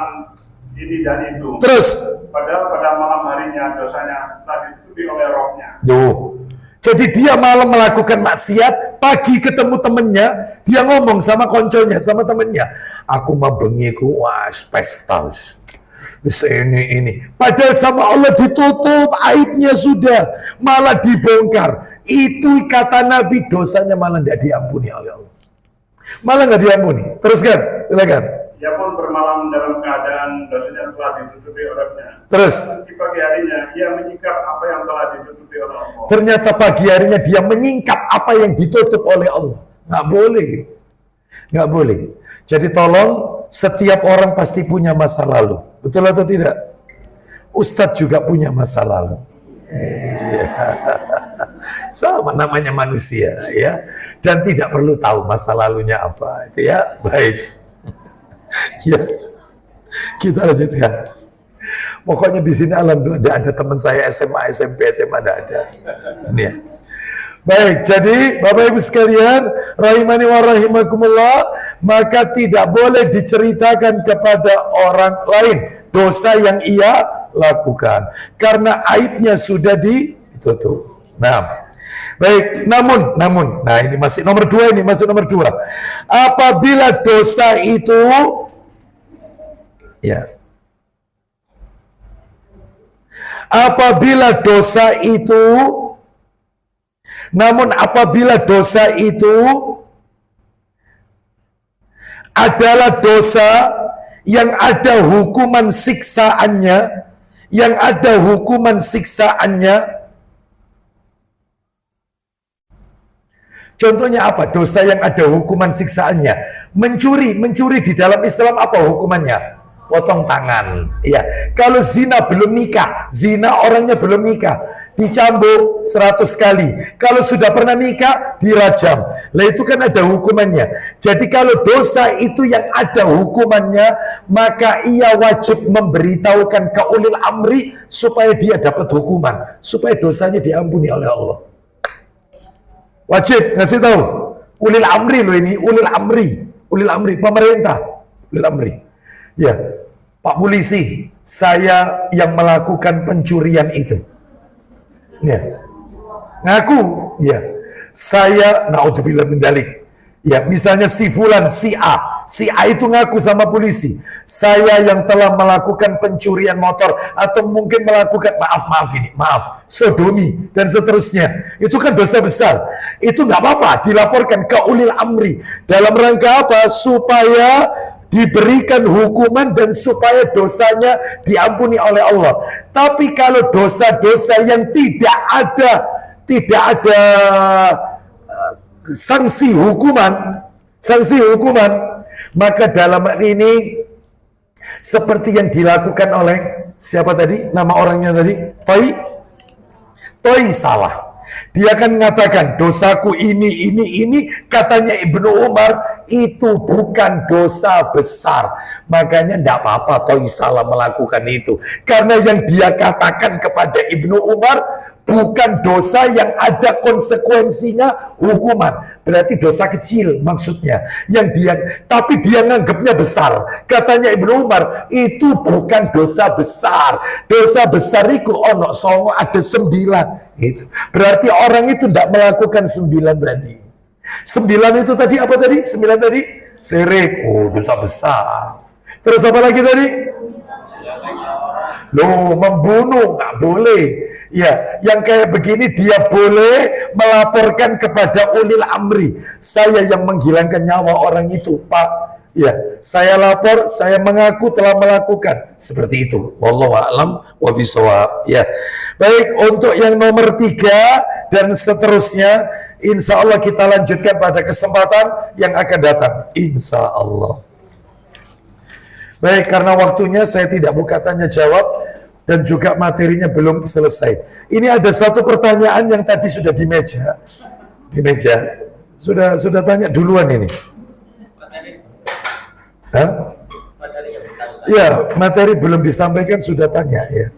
ini dan itu. terus. Padahal pada malam harinya dosanya telah ditutupi oleh rohnya. Tuh. Jadi dia malam melakukan maksiat, pagi ketemu temennya, dia ngomong sama konconya, sama temennya, aku mah bengiku, wah, pesta. Ini. Padahal sama Allah ditutup, aibnya sudah, malah dibongkar. Itu kata Nabi, dosanya malah tidak diampuni oleh Allah. Malah nggak diampuni. Teruskan, silakan. Ia pun bermalam dalam keadaan dosanya telah ditutupi olehnya. Terus. Di pagi harinya ia menyikap apa yang telah ditutupi oleh Allah. Ternyata pagi harinya dia menyingkap apa yang ditutup oleh Allah. Nggak boleh. Nggak boleh. Jadi tolong, setiap orang pasti punya masa lalu. Betul atau tidak? Ustadz juga punya masa lalu. Sama, namanya manusia, ya. Dan tidak perlu tahu masa lalunya apa. Itu ya, baik. Ya, kita lanjutkan. Pokoknya di sini alhamdulillah tidak ada teman saya SMA, SMP, SMA, tidak ada. Ini ya. Baik, jadi Bapak Ibu sekalian, rahimani wa rahimakumullah, maka tidak boleh diceritakan kepada orang lain dosa yang ia lakukan, karena aibnya sudah ditutup. Nah, baik, namun, nah ini masih nomor 2, ini masuk nomor 2. Apabila dosa itu, ya, apabila dosa itu, namun apabila dosa itu adalah dosa yang ada hukuman siksaannya, contohnya apa? Dosa yang ada hukuman siksaannya. Mencuri di dalam Islam apa hukumannya? Potong tangan. Ya, kalau zina belum nikah, zina orangnya belum nikah, dicambuk 100 kali. Kalau sudah pernah nikah, dirajam. Lah itu kan ada hukumannya. Jadi kalau dosa itu yang ada hukumannya, maka ia wajib memberitahukan ke ulil amri supaya dia dapat hukuman, supaya dosanya diampuni oleh Allah. Wajib ngasih tahu. Ulil amri loh ini, ulil amri, pemerintah, ulil amri. Ya, Pak Polisi, saya yang melakukan pencurian itu. Ya, ngaku, ya, saya, naudzubillah min dzalik. Ya, misalnya si Fulan, si A itu ngaku sama polisi, saya yang telah melakukan pencurian motor, atau mungkin melakukan, maaf, sodomi, dan seterusnya. Itu kan dosa besar. Itu nggak apa-apa, dilaporkan ke ulil amri. Dalam rangka apa? Supaya diberikan hukuman dan supaya dosanya diampuni oleh Allah. Tapi kalau dosa-dosa yang tidak ada sanksi hukuman, maka dalam hal ini seperti yang dilakukan oleh siapa tadi? Nama orangnya tadi? Toi salah. Dia akan mengatakan dosaku ini, katanya Ibnu Umar itu bukan dosa besar, makanya tidak apa-apa Toi salah melakukan itu, karena yang dia katakan kepada Ibnu Umar bukan dosa yang ada konsekuensinya hukuman, berarti dosa kecil maksudnya, tapi dia nganggapnya besar. Katanya Ibnu Umar itu bukan dosa besar, dosa besar itu ono songo ada 9. Itu berarti orang itu tidak melakukan 9 tadi. 9 itu tadi apa tadi? 9 tadi syirik, dosa besar. Terus apa lagi tadi? Loh, membunuh nggak boleh. Ya, yang kayak begini dia boleh melaporkan kepada ulil amri. Saya yang menghilangkan nyawa orang itu, Pak. Ya, saya lapor, saya mengaku telah melakukan seperti itu. Wallahu a'lam wa bishawab. Ya, baik, untuk yang nomor 3 dan seterusnya, insya Allah kita lanjutkan pada kesempatan yang akan datang. Insya Allah. Baik, karena waktunya saya tidak buka tanya jawab dan juga materinya belum selesai. Ini ada satu pertanyaan yang tadi sudah di meja. Sudah tanya duluan ini. Hah? Ya, materi belum disampaikan sudah tanya ya.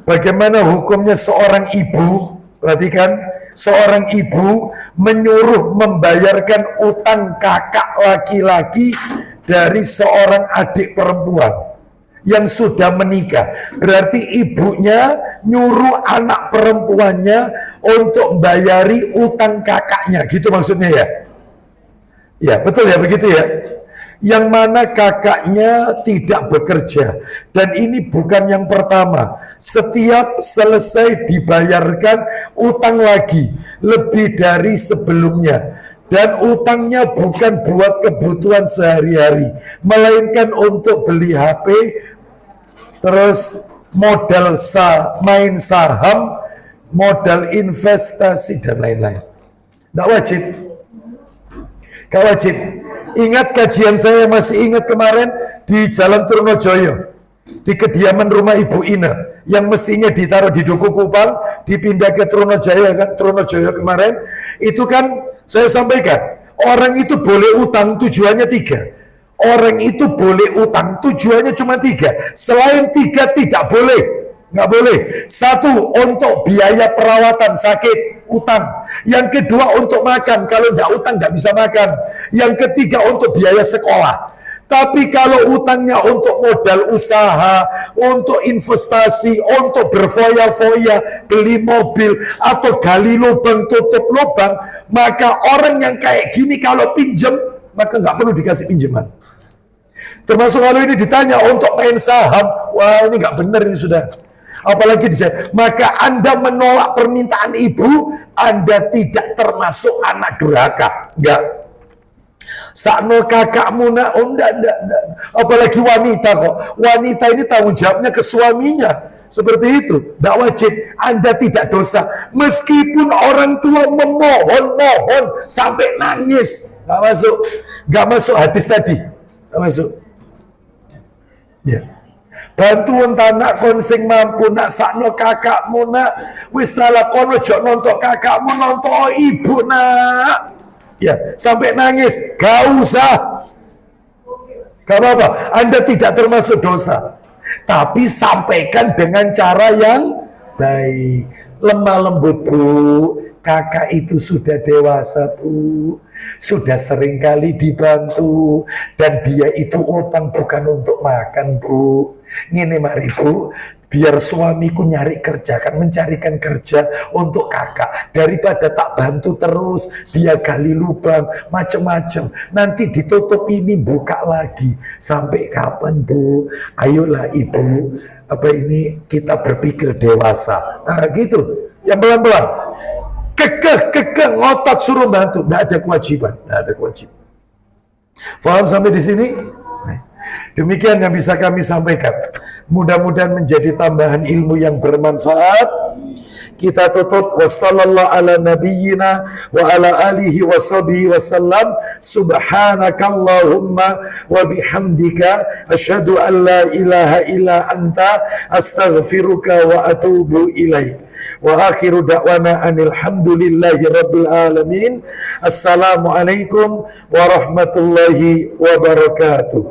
Bagaimana hukumnya seorang ibu, perhatikan, seorang ibu menyuruh membayarkan utang kakak laki-laki dari seorang adik perempuan yang sudah menikah. Berarti ibunya nyuruh anak perempuannya untuk membayari utang kakaknya, gitu maksudnya ya? Ya, betul ya, begitu ya. Yang mana kakaknya tidak bekerja, dan ini bukan yang pertama. Setiap selesai dibayarkan utang lagi lebih dari sebelumnya, dan utangnya bukan buat kebutuhan sehari-hari, melainkan untuk beli HP, terus modal main saham, modal investasi dan lain-lain. Nggak wajib. Gak wajib. Ingat kajian saya, masih ingat kemarin di Jalan Trunojoyo, di kediaman rumah Ibu Ina, yang mestinya ditaruh di Duku Kupang, dipindah ke Trunojoyo kemarin. Itu kan saya sampaikan, orang itu boleh utang tujuannya 3. Orang itu boleh utang tujuannya cuma 3. Selain 3 tidak boleh. Nggak boleh. 1, untuk biaya perawatan sakit, utang. Yang kedua, untuk makan. Kalau nggak utang nggak bisa makan. Yang ketiga, untuk biaya sekolah. Tapi kalau utangnya untuk modal usaha, untuk investasi, untuk berfoya-foya, beli mobil, atau gali lubang, tutup lubang, maka orang yang kayak gini kalau pinjam, maka nggak perlu dikasih pinjaman. Termasuk kalau ini ditanya untuk main saham, wah ini nggak benar ini sudah. Apalagi maka Anda menolak permintaan ibu, Anda tidak termasuk anak durhaka. Enggak. Sakno kakakmu nak, enggak. Apalagi wanita kok. Wanita ini tanggung jawabnya ke suaminya. Seperti itu. Enggak wajib. Anda tidak dosa. Meskipun orang tua memohon sampai nangis. Enggak masuk. Enggak masuk hadis tadi. Enggak masuk. Ya. Bantuan tanak kon sing mampu nak sakno kakakmu nak, wis tala kon ojo nontok kakakmu, nontok ibu nak. Ya, sampai nangis, gak usah. Gak apa-apa, Anda tidak termasuk dosa. Tapi sampaikan dengan cara yang baik. Lemah lembut, Bu. Kakak itu sudah dewasa, Bu. Sudah sering kali dibantu. Dan dia itu utang bukan untuk makan, Bu. Ngene mari, Bu. Biar suamiku nyari kerja, kan mencarikan kerja untuk kakak. Daripada tak bantu terus, dia gali lubang, macem-macem. Nanti ditutup ini, buka lagi. Sampai kapan, Bu? Ayolah, Ibu. Apa ini kita berpikir dewasa. Nah, gitu. Yang pelan-pelan. Kekeh, ngotot suruh bantu. Nggak ada kewajiban. Faham sampai di sini? Demikian yang bisa kami sampaikan. Mudah-mudahan menjadi tambahan ilmu yang bermanfaat. Kita tutup wassallallahu ala nabiyyina wa ala alihi wa sahbihi wasallam. Subhanakallahumma wa bihamdika asyhadu an la ilaha illa anta astaghfiruka wa atubu ilaik. Wa akhiru da'wana anil hamdulillahi rabbil alamin. Assalamualaikum warahmatullahi wabarakatuh.